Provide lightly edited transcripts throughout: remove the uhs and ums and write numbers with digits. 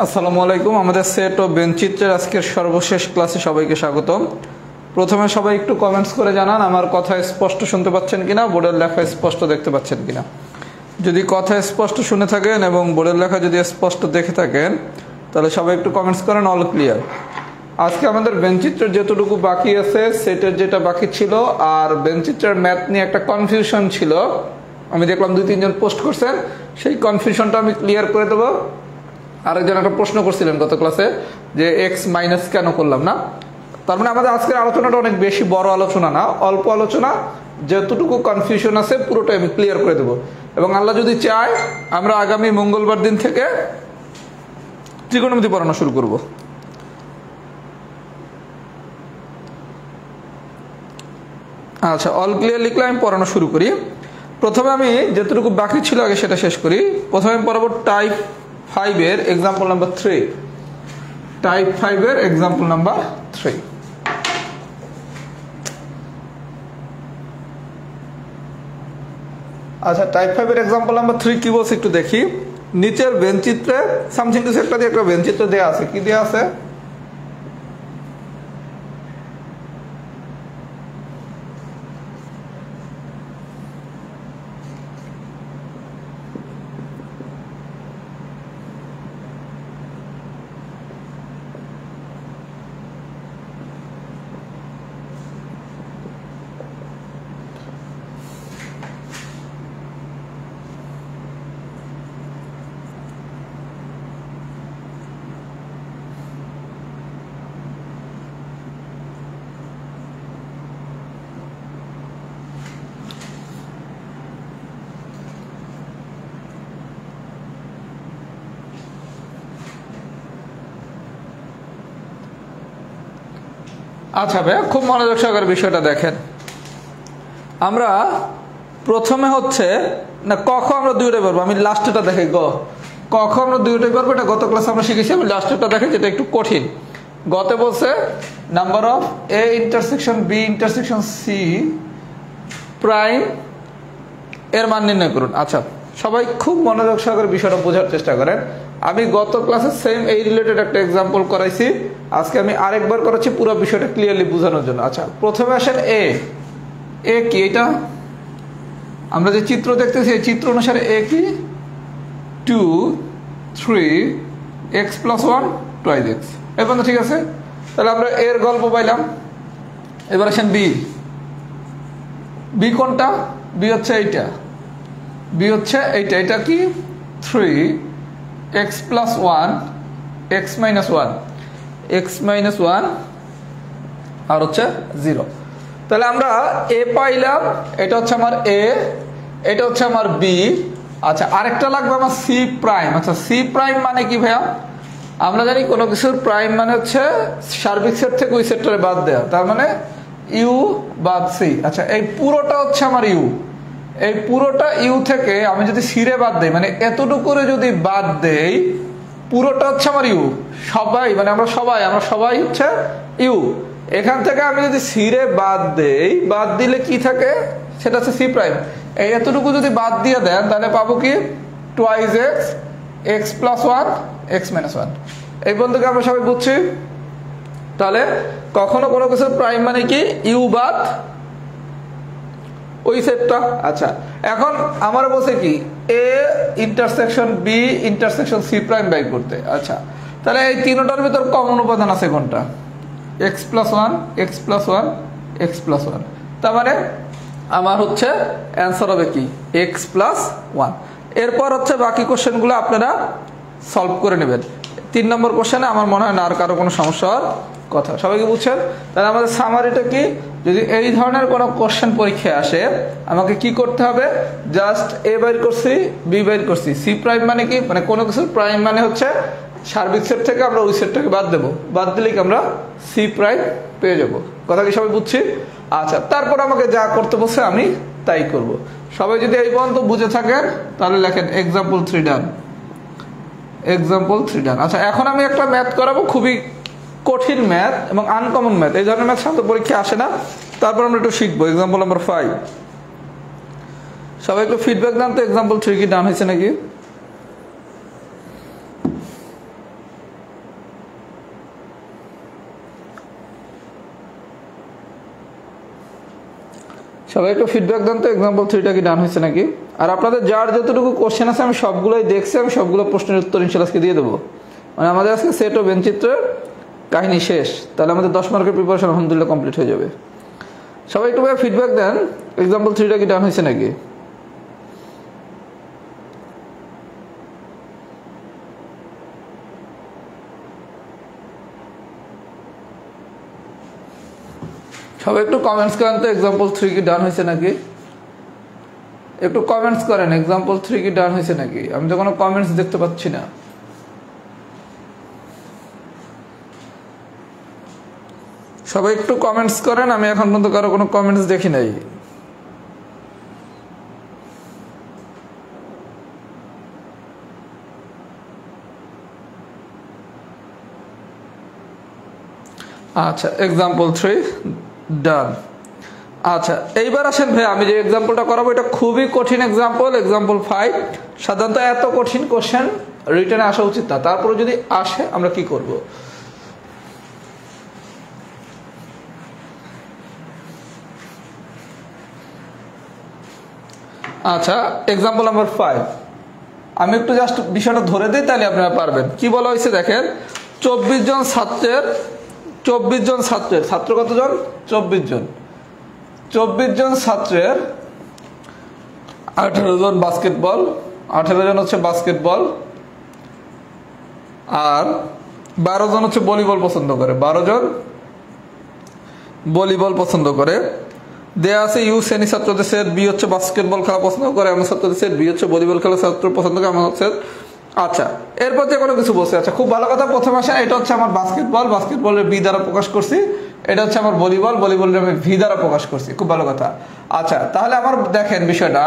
আসসালামু আলাইকুম। আমাদের সেট ও বেঞ্চিত্রের আজকের সর্বশেষ ক্লাসে সবাইকে স্বাগতম। প্রথমে সবাই একটু কমেন্টস করে জানান আমার কথা স্পষ্ট শুনতে পাচ্ছেন কিনা, বোর্ডের লেখা স্পষ্ট দেখতে পাচ্ছেন কিনা। যদি কথা স্পষ্ট শুনে থাকেন এবং বোর্ডের লেখা যদি স্পষ্ট দেখে থাকেন তাহলে সবাই একটু কমেন্টস করেন অল ক্লিয়ার। আজকে আমাদের বেঞ্চিত্রের যতটুকু বাকি আছে, সেটের যেটা বাকি ছিল, আর বেঞ্চিত্রের ম্যাথ নিয়ে একটা কনফিউশন ছিল, আমি দেখলাম 2-3 জন পোস্ট করছেন, সেই কনফিউশনটা আমি ক্লিয়ার করে দেবো। আরেকজন একটা প্রশ্ন করছিলেন গত ক্লাসে যে এক্স মাইনাস কেন করলাম না। তার মানে আমাদের আজকের আলোচনাটা অনেক বেশি বড় আলোচনা না, অল্প আলোচনা। যতটুকু কনফিউশন আছে পুরোটাই আমি ক্লিয়ার করে দেবো, এবং আল্লাহ যদি চায় আমরা আগামী মঙ্গলবার দিন থেকে ত্রিকোণমিতি পড়ানো শুরু করব। আচ্ছা, অল ক্লিয়ার লিখলে আমি পড়ানো শুরু করি। প্রথমে আমি যতটুকু বাকি ছিল আগে সেটা শেষ করি। প্রথমে পড়াবো টাইপ 5 এর এক্সাম্পল নাম্বার 3। টাইপ 5 এর এক্সাম্পল নাম্বার 3। আচ্ছা, টাইপ 5 এর এক্সাম্পল নাম্বার 3 কি বলছে একটু দেখি। নিচের বেঞ্চিত্রে সামথিং কিছু একটা দিয়ে একটা বেঞ্চিত্র দেওয়া আছে। কি দেওয়া আছে? আচ্ছা ভাইয়া, খুব মনোযোগ সহকারে বিষয়টা দেখেন। আমরা প্রথমে হচ্ছে না কখ আমরা দুইটাই পারবো। আমি লাস্টটা দেখে কখ আমরা দুইটাই পারবো, এটা গত ক্লাসে আমরা শিখেছি। আমি লাস্টটা দেখে যেটা একটু কঠিন। গতে বলছে number of A intersection B intersection C prime এর মান নির্ণয় করুন। আচ্ছা, সবাই খুব মনোযোগ সহকারে বিষয়টা বোঝার চেষ্টা করেন। আমি গত ক্লাসে সেম এই রিলেটেড একটা এক্সাম্পল করাইছি, আজকে আমি আরেকবার করাচ্ছি পুরো বিষয়টা ক্লিয়ারলি বোঝানোর জন্য। আচ্ছা, প্রথমে আসেন এ কি? এটা আমরা যে চিত্র দেখতেছি এই চিত্র অনুসারে এ কি 2 3 x + 1 2 x। এই পর্যন্ত ঠিক আছে? তাহলে আমরা এর গল্প পাইলাম। এবার আসেন বি কোনটা? বি হচ্ছে এইটা, এটা কি 3 x + 1 x - 1 আর হচ্ছে 0। তাহলে আমরা এ পাইলাম, এটা হচ্ছে আমার এ, এটা হচ্ছে আমার বি। আচ্ছা, আরেকটা লাগবে আমার সি প্রাইম। আচ্ছা, সি প্রাইম মানে কি ভাইয়া? আমরা জানি কোনো কিছুর প্রাইম মানে হচ্ছে সার্বিক সেট থেকে ওই সেটটারে বাদ দেওয়া, তার মানে ইউ বাদ সি। আচ্ছা, এই পুরোটা হচ্ছে আমার ইউ। এই পুরোটা ইউ থেকে আমি যদি সিরে বাদ দেই, মানে এতটুকুরে যদি বাদ দেই, পুরোটা হচ্ছে আমার ইউ। সবাই মানে আমরা সবাই হচ্ছে ইউ। এখান থেকে আমি যদি সিরে বাদ দেই, বাদ দিলে কি থাকে? সেটা হচ্ছে সি প্রাইম। এই এতটুকু যদি বাদ দিয়ে দেন তাহলে পাবো কি 2x x + 1 x - 1। এই বন্ধুকে আমরা সবাই বুঝছি। তাহলে কখনো কোনো কিছুর প্রাইম মানে কি ইউ বাদ ওই সেটটা। আচ্ছা, এখন আমার বলছে কি A intersection B intersection C prime বাই করতে। আচ্ছা, তাহলে এই তিনটার ভিতর কমন উপাদান আছে কোনটা? x + 1 x + 1 x + 1। তার মানে আমার হচ্ছে অ্যান্সার হবে কি x + 1। এরপর হচ্ছে বাকি কোশ্চেনগুলো আপনারা সলভ করে নেবেন। 3 নম্বর কোশ্চেনে আমার মনে হয় না আর কারো কোনো সমস্যা হওয়ার কথা। সবাইকে বুঝছেন? তাহলে আমাদের সামারিটা কি? যদি এই ধরনের কোনো কোশ্চেন পরীক্ষায় আসে আমাকে কি করতে হবে? জাস্ট এ বাইর করছি, বি বাইর করছি। সি প্রাইম মানে কি? মানে কোনো কিছুর প্রাইম মানে হচ্ছে সার্বিক সেট থেকে আমরা ওই সেটটাকে বাদ দেবো, বাদ দিলেই আমরা সি প্রাইম পেয়ে যাবো। কথা কি সবাই বুঝছি? আচ্ছা, তারপর আমাকে যা করতে বলছে আমি তাই করব। সবাই যদি এই পর্যন্ত বুঝে থাকেন তাহলে লেখেন এক্সাম্পল 3 ডান। আচ্ছা, এখন আমি একটা ম্যাথ করাবো, খুবই কঠিন ম্যাথ এবং আনকমন ম্যাথ। এই ধরনের ম্যাথ সাধারণত পরীক্ষা আসে না। তারপর আমরা একটু শিখবো। Example number 5। সবাই একটু ফিডব্যাক দেন তো, এক্সাম্পল 3 কি ডান হয়েছে নাকি? সবাই একটু ফিডব্যাক দেন তো এক্সাম্পল 3টা কি ডান হয়েছে নাকি। আর আপনাদের যার যতটুকু কোশ্চেন আছে আমি সবগুলোই দেখছি, আমি সবগুলো প্রশ্নের উত্তর ইনশাআল্লাহ আজকে দিয়ে দেবো। মানে আমাদের আজকে সেট ও বেনচিত্রের কাহিনী শেষ, তাহলে আমাদের 10 মার্কের প্রিপারেশন আলহামদুলিল্লাহ কমপ্লিট হয়ে যাবে। সবাই একটু ফিডব্যাক দেন এক্সাম্পল 3টা কি ডান হয়েছে নাকি। সবাই একটু কমেন্টস করেন তো এক্সাম্পল 3 কি ডান হয়েছে নাকি, একটু কমেন্টস করেন এক্সাম্পল 3 কি ডান হয়েছে নাকি। আমি তো কোনো কমেন্টস দেখতে পাচ্ছি না। সবাই একটু কমেন্টস করেন, আমি এখন পর্যন্ত কারো কোনো কমেন্টস দেখি নাই। আচ্ছা এক্সাম্পল 3 ডান। আচ্ছা এইবার আসেন ভাই, আমি যে এক্সাম্পলটা করাবো এটা খুবই কঠিন এক্সাম্পল, এক্সাম্পল 5। সাধারণত এত কঠিন কোশ্চেন রিটেনে আসা উচিত না, তারপরে যদি আসে আমরা কি করব। আচ্ছা এক্সাম্পল নাম্বার 5 আমি একটু জাস্ট বিষয়টা ধরে দিই, তাহলে আপনারা পারবেন। কি বলা হয়েছে দেখেন, 24 জন ছাত্রের ছাত্র কতজন, 24 জন। 24 জন ছাত্রের 18 জন বাস্কেটবল, 18 জন হচ্ছে বাস্কেটবল, আর 12 জন হচ্ছে ভলিবল পছন্দ করে, 12 জন ভলিবল পছন্দ করে। দেয়া আছে ইউ শ্রেণী ছাত্রদের সেট বি হচ্ছে বাস্কেটবল খেলা পছন্দ করে, এমন ছাত্রদের সেট বি হচ্ছে ভলিবল খেলা ছাত্র পছন্দ করে, এমন হচ্ছে। আচ্ছা এরপর যে কোনো কিছু বলছে। আচ্ছা খুব ভালো কথা, প্রথমে আসেন এটা হচ্ছে আমার বাস্কেটবল, বাস্কেটবলের বি দ্বারা প্রকাশ করছি। এটা হচ্ছে আমার ভলিবল, ভলিবলের আমি ভি দ্বারা প্রকাশ করছি। খুব ভালো কথা। আচ্ছা তাহলে আমার দেখেন বিষয়টা,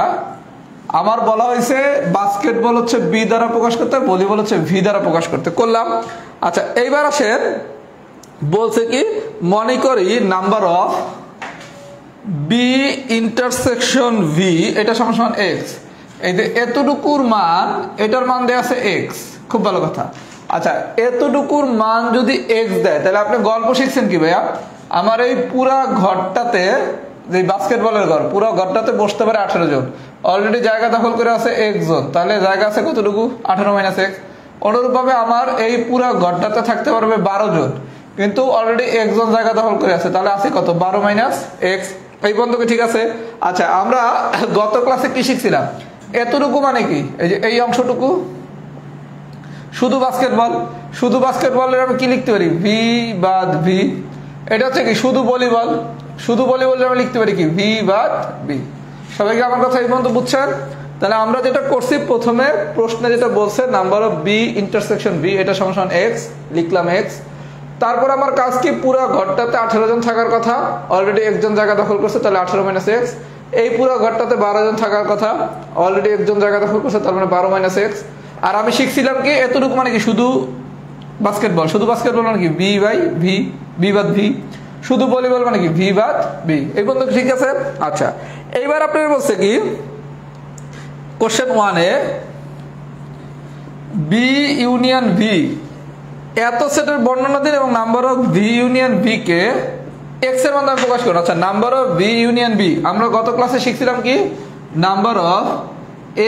আমার বলা হয়েছে বাস্কেটবল হচ্ছে বি দ্বারা প্রকাশ করতে, ভলিবল হচ্ছে ভি দ্বারা প্রকাশ করতে, করলাম। আচ্ছা এইবার আসেন বলছে কি, মনে করি number of B intersection V এটা সমান সমান এক্স। এই যে এতটুকুর মান, এটার মান দেয়া আছে এক্স। খুব ভালো কথা। আচ্ছা এতটুকুর মান যদি এক্স দেয়, তাহলে আপনি গল্প শিখছেন কি ভাইয়া, আমার এই পুরা ঘরটাতে, যে বাস্কেটবলের ঘর, পুরো ঘরটাতে বসতে পারে 18 জন। অলরেডি জায়গা দখল করে আছে এক জন, তাহলে জায়গা আছে কতটুকু, 18 মাইনাস এক্স। অনুরূপভাবে আমার এই পুরা ঘরটাতে থাকতে পারবে 12 জন, কিন্তু অলরেডি একজন জায়গা দখল করে আছে, তাহলে আছে কত, 12 মাইনাস এক্স। এই বন্ধুকে ঠিক আছে। আচ্ছা আমরা গত ক্লাসে কি শিখছিলাম, এতটুকু মানে কি, এই যে এই অংশটুকু শুধু বাস্কেটবল, শুধু বাস্কেটবলের আমি কি লিখতে পারি, ভি বাদ ভি। এটা হচ্ছে কি শুধু ভলিবল, শুধু ভলিবল আমি লিখতে পারি কি, ভি বাদ ভি। সবাইকে আমার কথা এই পর্যন্ত বুঝছেন। তাহলে আমরা যেটা করছি, প্রথমে প্রশ্নে যেটা বলছে number of B intersection V এটা সমান সমান এক্স, লিখলাম এক্স। তারপর আমার কাজ কি, পুরো ঘরটাতে 18 জন থাকার কথা, অলরেডি একজন জায়গা দখল করছে, তাহলে 18 মাইনাস এক্স। এই পুরো ঘরটাতে 12 জন থাকার কথা, অলরেডি একজন জায়গা দখল করছে, তার মানে 12 মাইনাস এক্স। আর আমি শিখছিলাম কি, এতটুকু মানে কি শুধু বাস্কেটবল, শুধু বাস্কেটবল মানে কি ভি বাই ভি, ভি বাদ ভি। শুধু ভলিবল মানে কি ভি বাদ ভি। এই পর্যন্ত ঠিক আছে। আচ্ছা এইবার আপনার বলছে কি, কোশ্চেন 1-এ বি ইউনিয়ন ভি এত সেটের বর্ণনা দিন এবং number of V union V কে এক্স এর মাধ্যমে প্রকাশ করুন। আচ্ছা number of V union B আমরা গত ক্লাসে শিখছিলাম কি, number of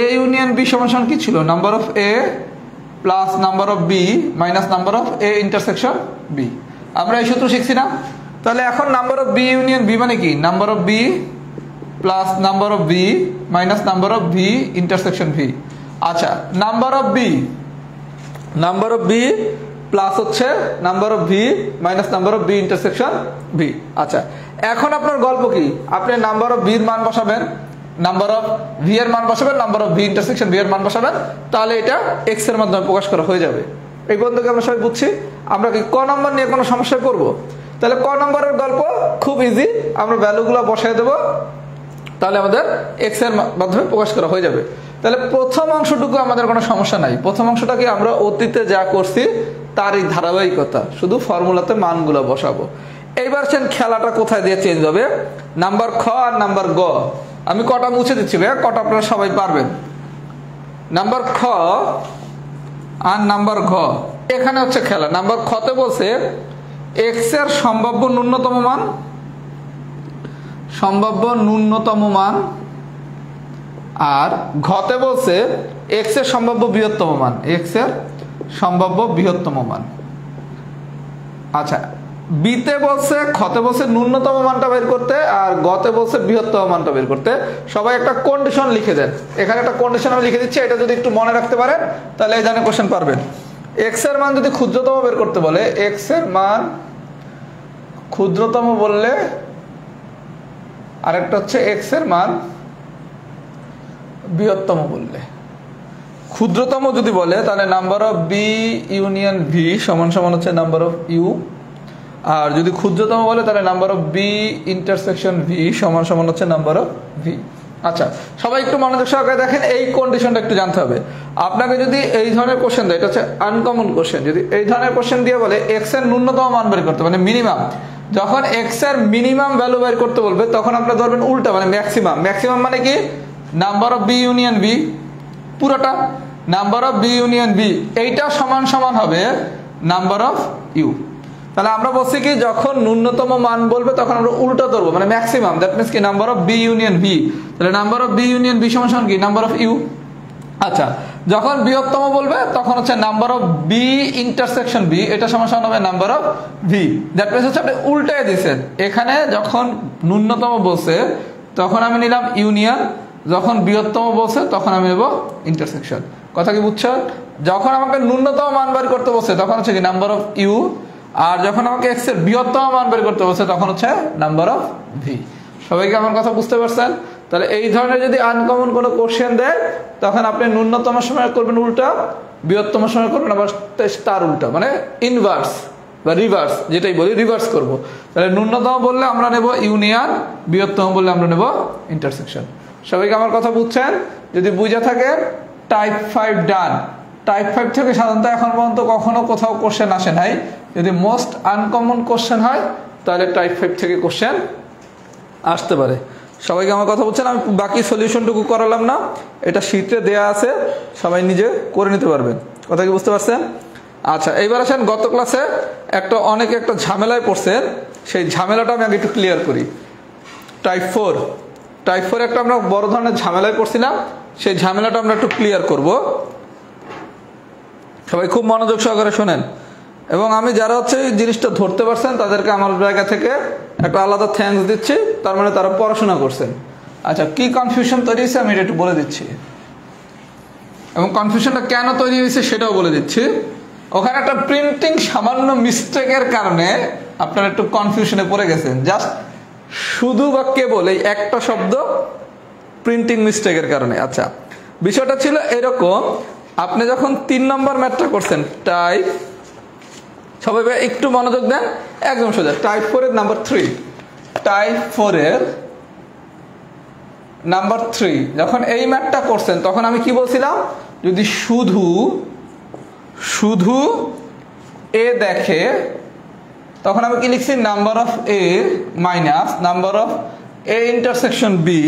A union B সমান কি ছিল, number of A plus number of B minus number of A intersection B. আমরা এই সূত্র শিখছি না। তাহলে এখন number of B union B মানে কি, number of B plus number of B minus number of V intersection V. আচ্ছা number of B, number of B plus হচ্ছে number of V minus number of B intersection V. আচ্ছা এখন আপনার গল্প কি, আপনি নাম্বার অফ বির মান বসাবেন, নাম্বার অফ ভি এর মান বসাবেন, number of V intersection V এর মান বসাবেন, তাহলে এটা এক্স এর মাধ্যমে প্রকাশ করা হয়ে যাবে। এই বন্ধুকে আমরা সবাই বুঝছি। আমরা কি ক নম্বর নিয়ে কোনো সমস্যা করব, তাহলে ক নম্বরের গল্প খুব ইজি, আমরা ভ্যালুগুলো বসাই দেবো, তাহলে আমাদের এক্স এর মাধ্যমে প্রকাশ করা হয়ে যাবে। তাহলে প্রথম অংশটুকু আমাদের কোনো সমস্যা নাই। প্রথম অংশটাকে আমরা অতীতে যা করছি তারই ধারাবাহিকতা, শুধু ফর্মুলাতে মানগুলো বসাবো। এইবার খেলাটা কোথায় দিয়ে চেঞ্জ হবে, নাম্বার খ আর নাম্বার গ। আমি কটা মুছে দিচ্ছি ভাইয়া, কটা আপনারা সবাই পারবেন। নাম্বার খ আর নাম্বার ঘ, এখানে হচ্ছে খেলা। নাম্বার খতে বলছে এক্স এর সম্ভাব্য ন্যূনতম মান, সম্ভাব্য ন্যূনতম মান, আর ঘতে বলছে এক্স এর সম্ভাব্য বৃহত্তম মান, এক্স এর সম্ভাব্য বৃহত্তম মান। আচ্ছা, বিতে বলছে, খতে বলছে ন্যূনতম মানটা বের করতে, আর গতে বলছে বৃহত্তম মানটা বের করতে। সবাই একটা কন্ডিশন লিখে দেন, এখানে একটা কন্ডিশন আমি লিখে দিচ্ছি, এটা যদি একটু মনে রাখতে পারেন তাহলে এই ধরনের কোশ্চেন পারবেন। এক্স এর মান যদি ক্ষুদ্রতম বের করতে বলে, এক্স এর মান ক্ষুদ্রতম বললে, আরেকটা হচ্ছে এক্স এর মান বৃহত্তম বললে। ক্ষুদ্রতম যদি বলে তাহলে number of B union V সমান সমান হচ্ছে নাম্বার অফ ইউ, আর যদি ক্ষুদ্রতম বলে তাহলে number of B intersection V সমান সমান হচ্ছে নাম্বার অফ ভি। আচ্ছা, সবাই একটু মনোযোগ সহকারে দেখেন, এই কন্ডিশনটা একটু জানতে হবে। আপনাকে যদি এই ধরনের কোশ্চেন দেয়, এটা হচ্ছে আনকমন কোশ্চেন, যদি এই ধরনের কোশ্চেন দিয়ে বলে এক্স এর ন্যূনতম মান বের করতে, মানে মিনিমাম, যখন এক্স এর মিনিমাম ভ্যালু বের করতে বলবে তখন আপনারা ধরবেন উল্টা, মানে ম্যাক্সিমাম। ম্যাক্সিমাম মানে কি? Number of B union B পুরোটা, number of B union B এইটা সমান সমান হবে নাম্বার অফ ইউ। তাহলে আমরা বলছি কি, যখন ন্যূনতম মান বলবে তখন আমরা উল্টা ধরবো, মানে ম্যাক্সিমাম। দ্যাট মিন্স কি, number of B union B, তাহলে number of B union B সমান সমান কি, নাম্বার অফ ইউ। আচ্ছা, যখন বৃহত্তম বলবে তখন হচ্ছে number of B intersection B, এটা সমান সমান হবে number of V. That means হচ্ছে আপনি উল্টায় দিয়েছেন, এখানে যখন ন্যূনতম বলছে তখন আমি নিলাম ইউনিয়ন, যখন বৃহত্তম বলছে তখন আমি নেব ইন্টারসেকশন। কথা কি বুঝছেন? যখন আমাকে ন্যূনতম মান বের করতে বলছে তখন হচ্ছে কি নাম্বার অফ ইউ, আর যখন আমাকে এক্স এর বৃহত্তম মান বের করতে বলছে তখন হচ্ছে নাম্বার অফ ভি। সবাইকে আমার কথা বুঝতে পারছেন? তাহলে এই ধরনের যদি আনকমন কোনো কোশ্চেন দেয় তখন আপনি ন্যূনতম সময় করবেন উল্টা, বৃহত্তম সময় করবেন আবার তার উল্টা, মানে ইনভার্স বা রিভার্স, যেটাই বলি রিভার্স করব। তাহলে ন্যূনতম বললে আমরা নেব ইউনিয়ন, বৃহত্তম বললে আমরা নেব ইন্টারসেকশন। সবাইকে আমার কথা বুঝছেন? যদি বুঝে থাকে টাইপ 5 ডান। টাইপ 5 থেকে সাধারণত এখন পর্যন্ত কখনো কোথাও কোশ্চেন আসে নাই। যদি মোস্ট আনকমন কোশ্চেন হয় তাহলে টাইপ 5 থেকে কোশ্চেন আসতে পারে। সবাইকে আমার কথা বুঝছেন? আমি বাকি সলিউশনটুকু করালাম না, এটা শীটে দেয়া আছে, সবাই নিজে করে নিতে পারবেন। কথা কি বুঝতে পারছেন? আচ্ছা, এইবার আসেন, গত ক্লাসে অনেকে একটা ঝামেলায় পড়ছেন, সেই ঝামেলাটা আমি আগে একটু ক্লিয়ার করি। টাইপ 4 একটা আমরা বড় ধরনের ঝামেলায় পড়ছিলাম, সেই ঝামেলাটা আমরা একটু ক্লিয়ার করব। সবাই খুব মনোযোগ সহকারে শোনেন, এবং আমি যারা হচ্ছে এই জিনিসটা ধরতে পারছেন তাদেরকে আমার জায়গা থেকে একটা আলাদা থ্যাঙ্কস দিচ্ছি, তার মানে তারা পড়াশোনা করছেন। আচ্ছা, কি কনফিউশন তৈরি হয়েছে আমি এটা একটু বলে দিচ্ছি, এবং কনফিউশনটা কেন তৈরি হয়েছে সেটাও বলে দিচ্ছি। ওখানে একটা প্রিন্টিং সামান্য মিস্টেকের কারণে আপনারা একটু কনফিউশনে পড়ে গেছেন, জাস্ট শুধু বা কেবল এই একটা শব্দ প্রিন্টিং মিস্টেকের কারণে। আচ্ছা, বিষয়টা ছিল এরকম, আপনি যখন 3 নম্বর ম্যাথটা করছেন টাইপ, সবাই একটু মনোযোগ দেন, একদম সোজা। টাইপ 4 এর নাম্বার 3, টাইপ 4 এর নাম্বার 3 যখন এই ম্যাথটা করছেন তখন আমি কি বলছিলাম, যদি শুধু এ দেখে তখন আমি কি লিখছি, number of A minus number of A intersection B,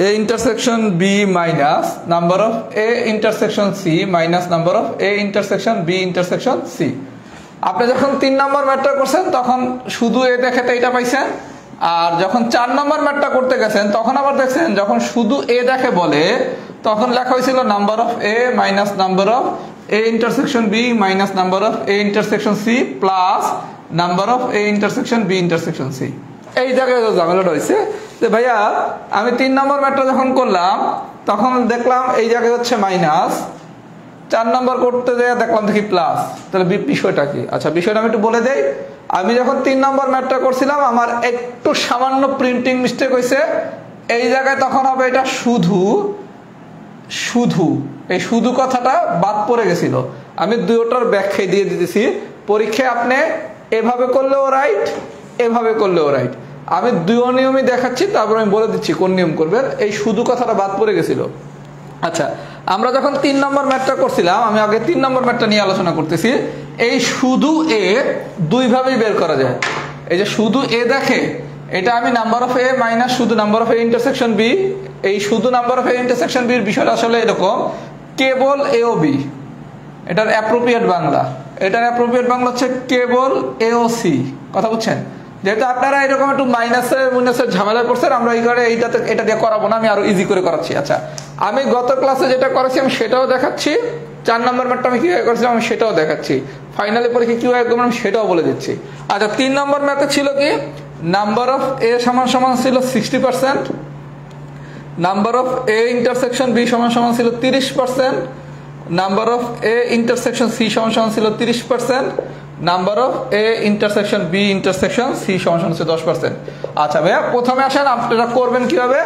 A intersection B minus number of A intersection C minus number of A intersection B intersection C. আপনি যখন 3 নম্বর ম্যাথটা করছেন তখন শুধু এ দেখে তো এটা পাইছেন, আর যখন 4 নম্বর ম্যাথটা করতে গেছেন তখন আবার দেখছেন যখন শুধু এ দেখে বলে তখন লেখা হয়েছিল number of A minus number of A intersection B minus number of A intersection C plus number of A intersection B intersection C. এই জায়গায় ঝামেলাটা হয়েছে যে ভাইয়া আমি 3 নম্বর ম্যাথটা যখন করলাম তখন দেখলাম এই জায়গায় হচ্ছে মাইনাস, 4 নম্বর করতে যেয়ে দেখলাম দেখি প্লাস, তাহলে বিষয়টা কি? আচ্ছা, বিষয়টা আমি একটু বলে দেই। আমি যখন 3 নম্বর ম্যাথটা করছিলাম আমার একটু সামান্য প্রিন্টিং মিস্টেক হয়েছে, এই জায়গায় তখন হবে এটা শুধু এই শুধু কথাটা বাদ পড়ে গেছিল। আমি দুটোটার ব্যাখ্যাই দিয়ে দিতেছি, পরীক্ষায় আপনি এভাবে করলেও রাইট, এভাবে করলেও রাইট। আমি দুই নিয়মই দেখাচ্ছি, তারপর আমি বলে দিচ্ছি কোন নিয়ম করবেন। এই শুধু কথাটা বাদ পড়ে গেছিল। আচ্ছা, আমরা যখন 3 নম্বর ম্যাথটা করছিলাম, আমি আগে 3 নম্বর ম্যাথটা নিয়ে আলোচনা করতেছি। এই শুধু এ দুইভাবেই বের করা যায়। এই যে শুধু এ দেখে, এটা আমি নাম্বার অফ এ মাইনাস শুধু number of A intersection B, এই শুধু নাম্বার অফ এ ইন্টারসেকশন বির বিষয়টা আসলে এরকম, কেবল এ ও বি, এটার অ্যাপ্রোপ্রিয়েট বাংলা হচ্ছে কেবল এ ও সি। কথা বুঝছেন? যেহেতু আপনারা এরকম একটু মাইনাসের ঝামেলা করছেন, আমরা এই করে এটা দিয়ে করাবো না, আমি আরো ইজি করে করাচ্ছি। আচ্ছা, আমি গত ক্লাসে যেটা করেছি আমি সেটাও দেখাচ্ছি, 4 নম্বর ম্যাথটা আমি কিভাবে করেছিলাম আমি সেটাও দেখাচ্ছি, ফাইনালি পরীক্ষা কিভাবে করবেন আমি সেটাও বলে দিচ্ছি। আচ্ছা, 3 নম্বর ম্যাথে ছিল কি, নাম্বার অফ এ সমান সমান ছিল 60%, number of A intersection B সমান সমান ছিল 30%, number of A intersection C সমান সমান ছিল 30%, number of A intersection B intersection C সমান সমান ছিল 10%। আচ্ছা ভাইয়া, প্রথমে আসেন আপনারা করবেন কিভাবে,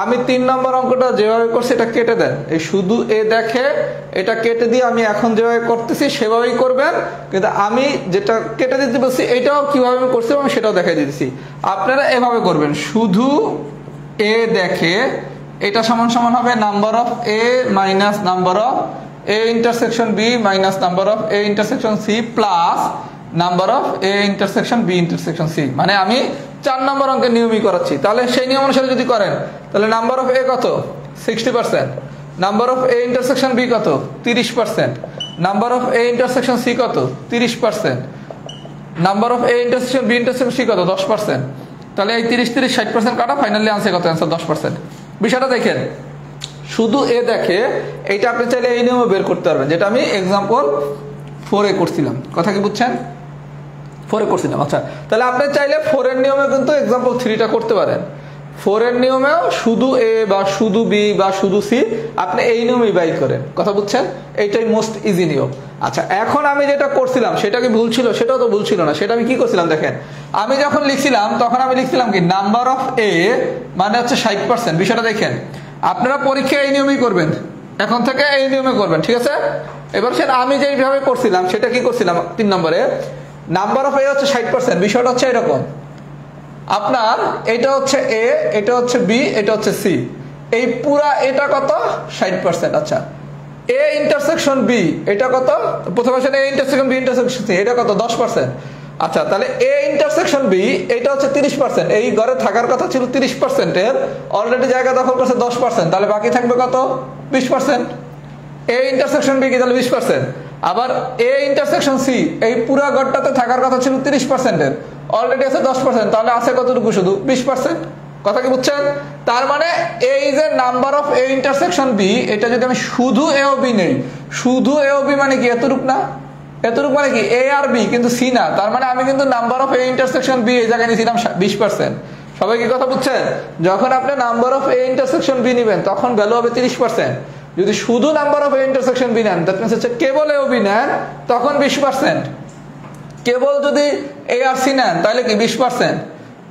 আমি 3 নম্বর অঙ্কটা যেভাবে করছি এটা কেটে দেন, এই শুধু এ দেখে এটা কেটে দিয়ে আমি এখন যেভাবে করতেছি সেভাবেই করবেন, কিন্তু আমি যেটা কেটে দিতে বলছি এটাও কিভাবে আমি করছি আমি সেটাও দেখাই দিতেছি। আপনারা এভাবে করবেন, শুধু এ দেখে এটা সমান সমান হবে number of A minus number of A intersection B minus number of A intersection C plus number of A intersection B intersection C. মানে আমি 4 নম্বর অঙ্কের নিয়মই করাচ্ছি। তাহলে সেই নিয়ম অনুসারে যদি করেন তাহলে নাম্বার অফ এ কত 60%, number of A intersection B কত 30%, number of A intersection C কত 30%, number of A intersection B intersection C কত 10%। তাহলে এই 30-30-60% কাটা, ফাইনালি আনসার কত, আনসার 10%। বিষয়টা দেখেন, শুধু এ দেখে এইটা আপনি চাইলে এই নিয়মে বের করতে পারবেন, যেটা আমি এক্সাম্পল 4 করছিলাম। কথা কি বুঝছেন? 4 করছিলাম। আচ্ছা, তাহলে আপনি চাইলে 4 এর নিয়মে কিন্তু এক্সাম্পল 3টা করতে পারেন। 4 এর নিয়মেও শুধু এ বা শুধু বি বা শুধু সি আপনি এই নিয়মেই বাই করেন। কথা বুঝছেন? এইটাই মোস্ট ইজি নিয়ম। আচ্ছা, এখন আমি যেটা করছিলাম সেটা কি ভুল ছিল? সেটাও তো ভুল ছিল না। সেটা আমি কি করছিলাম দেখেন, আমি যখন লিখছিলাম তখন আমি লিখছিলাম কি নাম্বার অফ এ মানে হচ্ছে 60%। বিষয়টা দেখেন, আপনারা পরীক্ষায় এই নিয়মেই করবেন, এখন থেকে এই নিয়মে করবেন, ঠিক আছে? এবার সে আমি যেভাবে করছিলাম সেটা কি করছিলাম, 3 নম্বরে নাম্বার অফ এ হচ্ছে 60%। বিষয়টা হচ্ছে এরকম, আপনার এটা হচ্ছে এ, এটা হচ্ছে বি, এটা হচ্ছে সি, এই পুরা এটা কত 60%। আচ্ছা, এ ইন্টারসেকশন বি এটা কত, প্রথমে আসলে A intersection B intersection C এটা কত 10%। আচ্ছা, তাহলে এ ইন্টারসেকশন বি এটা হচ্ছে 30%, এই ঘরে থাকার কথা ছিল 30% এর, অলরেডি জায়গা দখল করছে 10%, তাহলে বাকি থাকবে কত 20%। এ ইন্টারসেকশন বি কি তাহলে 20%, আবার এ ইন্টারসেকশন সি এই পুরো ঘরটাতে থাকার কথা ছিল 30% এর, অলরেডি আছে 10%, তাহলে আছে কতটুকু শুধু 20%। কথা কি বুঝছেন? তার মানে এই যে number of A intersection B এটা যদি আমি শুধু এ ও বি নেই, শুধু এ ও বি মানে কি এতটুক না, এতটুকু মানে কি এ আর বি কিন্তু সি না, তার মানে আমি কিন্তু number of A intersection B এই জায়গায় নিয়েছিলাম 20%। সবাই কি কথা বুঝছেন? যখন আপনি number of A intersection B নেবেন তখন ভ্যালু হবে 30%। যদি শুধু number of A intersection B নেন, দ্যাট মিন্স হচ্ছে কেবল এ ও বি নেন তখন 20%, কেবল যদি এ আর সি নেন তাহলে কি 20%,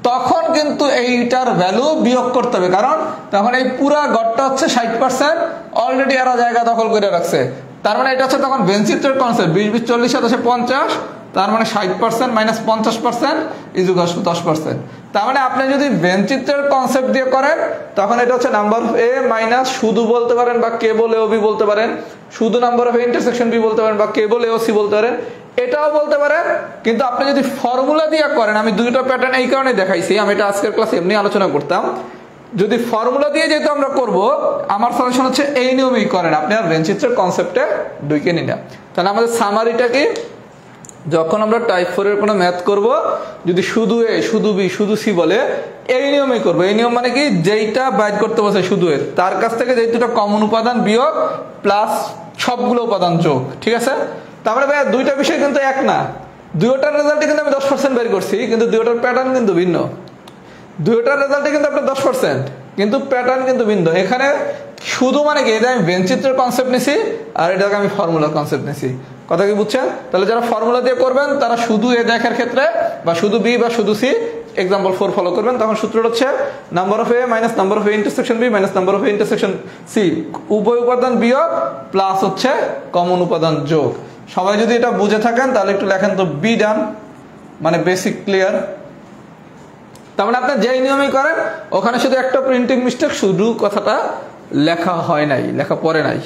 তখন কিন্তু এইটার ভ্যালু বিয়োগ করতে হবে, কারণ তখন এই পুরা ঘরটা হচ্ছে 60%, অলরেডি এরা জায়গা দখল করে রাখছে। তার মানে এটা হচ্ছে তখন ভেনচিত্রের কনসেপ্ট, 20-20-40-50, তার মানে 60% মাইনাস 50% ইজুগাস 10%। তার মানে আপনি যদি ভেনচিত্রের কনসেপ্ট দিয়ে করেন তখন এটা হচ্ছে নাম্বার অফ এ মাইনাস শুধু বলতে পারেন বা কেবল এ ও বি বলতে পারেন, শুধু number of A intersection B বলতে পারেন বা কেবল এ ও সি বলতে পারেন, এটাও বলতে পারেন। কিন্তু আপনি যদি ফর্মুলা দিয়ে করেন, আমি দুইটা প্যাটার্ন এই কারণে দেখাইছি, আমি এটা আজকের ক্লাসে এমনি আলোচনা করতাম, যদি ফর্মুলা দিয়ে যেহেতু আমরা করব আমার সাজেশন হচ্ছে এই নিয়মেই করেন, আপনি আর ভেনচিত্রের কনসেপ্টে ঢুকে নিন। তাহলে আমাদের সামারিটা কি, যখন আমরা টাইপ 4 এর কোনো ম্যাথ করব যদি শুধু এ শুধু বি শুধু সি বলে এই নিয়মেই করবো। এই নিয়ম মানে কি, যেইটা বাইর করতে বলছে শুধু এর তার কাছ থেকে যেই দুটো কমন উপাদান বিয়োগ প্লাস সবগুলো উপাদান যোগ, ঠিক আছে? তারপরে ভাই দুইটা বিষয় কিন্তু এক না, দুইটার রেজাল্টে কিন্তু আমি 10% বের করছি, কিন্তু দুইটার প্যাটার্ন কিন্তু ভিন্ন। দুইটার রেজাল্টে কিন্তু আপনার 10%, কিন্তু প্যাটার্ন কিন্তু ভিন্ন। এখানে শুধু মানে কি, এটা আমি ভেনচিত্রের কনসেপ্ট নিছি আর এটাকে আমি ফর্মুলার কনসেপ্ট নিছি। কথা কি বুঝছেন? তাহলে যারা ফর্মুলা দিয়ে করবেন তারা শুধু এ দেখার ক্ষেত্রে বা শুধু বি বা শুধু সি এক্সাম্পল 4 ফলো করবেন। তখন সূত্রটা হচ্ছে number of A minus number of A intersection B minus number of A intersection C, উভয় উপাদান বিয়োগ প্লাস হচ্ছে কমন উপাদান যোগ। সবাই যদি এটা বুঝে থাকেন তাহলে একটু লেখেন তো, বি ডান, মানে বেসিক ক্লিয়ার। তার মানে আপনি যেই নিয়মই করেন ওখানে শুধু একটা প্রিন্টিং মিস্টেক, শুধু কথাটা লেখা হয় নাই, লেখা পড়ে নাই।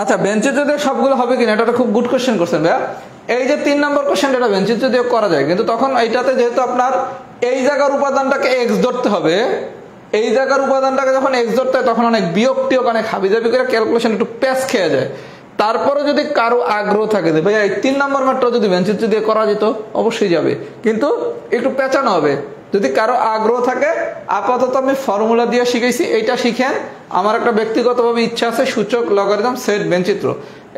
আচ্ছা, বেঞ্চিত্র দিয়ে সবগুলো হবে কিনা, এটা খুব গুড কোশ্চেন করছেন ভাইয়া। এই যে 3 নম্বর কোশ্চেন, এটা বেঞ্চিত্র দিয়ে করা যায়, কিন্তু তখন এইটাতে যেহেতু আপনার এই জায়গার উপাদানটাকে এক্স ধরতে হবে, এই জায়গার উপাদানটাকে যখন এক্স ধরতে হয় তখন অনেক বিরক্তি অনেক হাবিজাবি করে ক্যালকুলেশন একটু প্যাচ খেয়ে যায়। তারপরে যদি কারো আগ্রহ থাকে যে ভাইয়া এই 3 নম্বর ম্যাথটা যদি বেঞ্চিত্র দিয়ে করা যেত, অবশ্যই যাবে, কিন্তু একটু পেঁচানো হবে। যদি কারো আগ্রহ থাকে, আপাতত আমি ফর্মুলা দিয়ে শিখেছি, এইটা শিখেন। আমার একটা ব্যক্তিগতভাবে ইচ্ছা আছে সূচক, লগারিদম, সেট, বেঞ্চিত্র,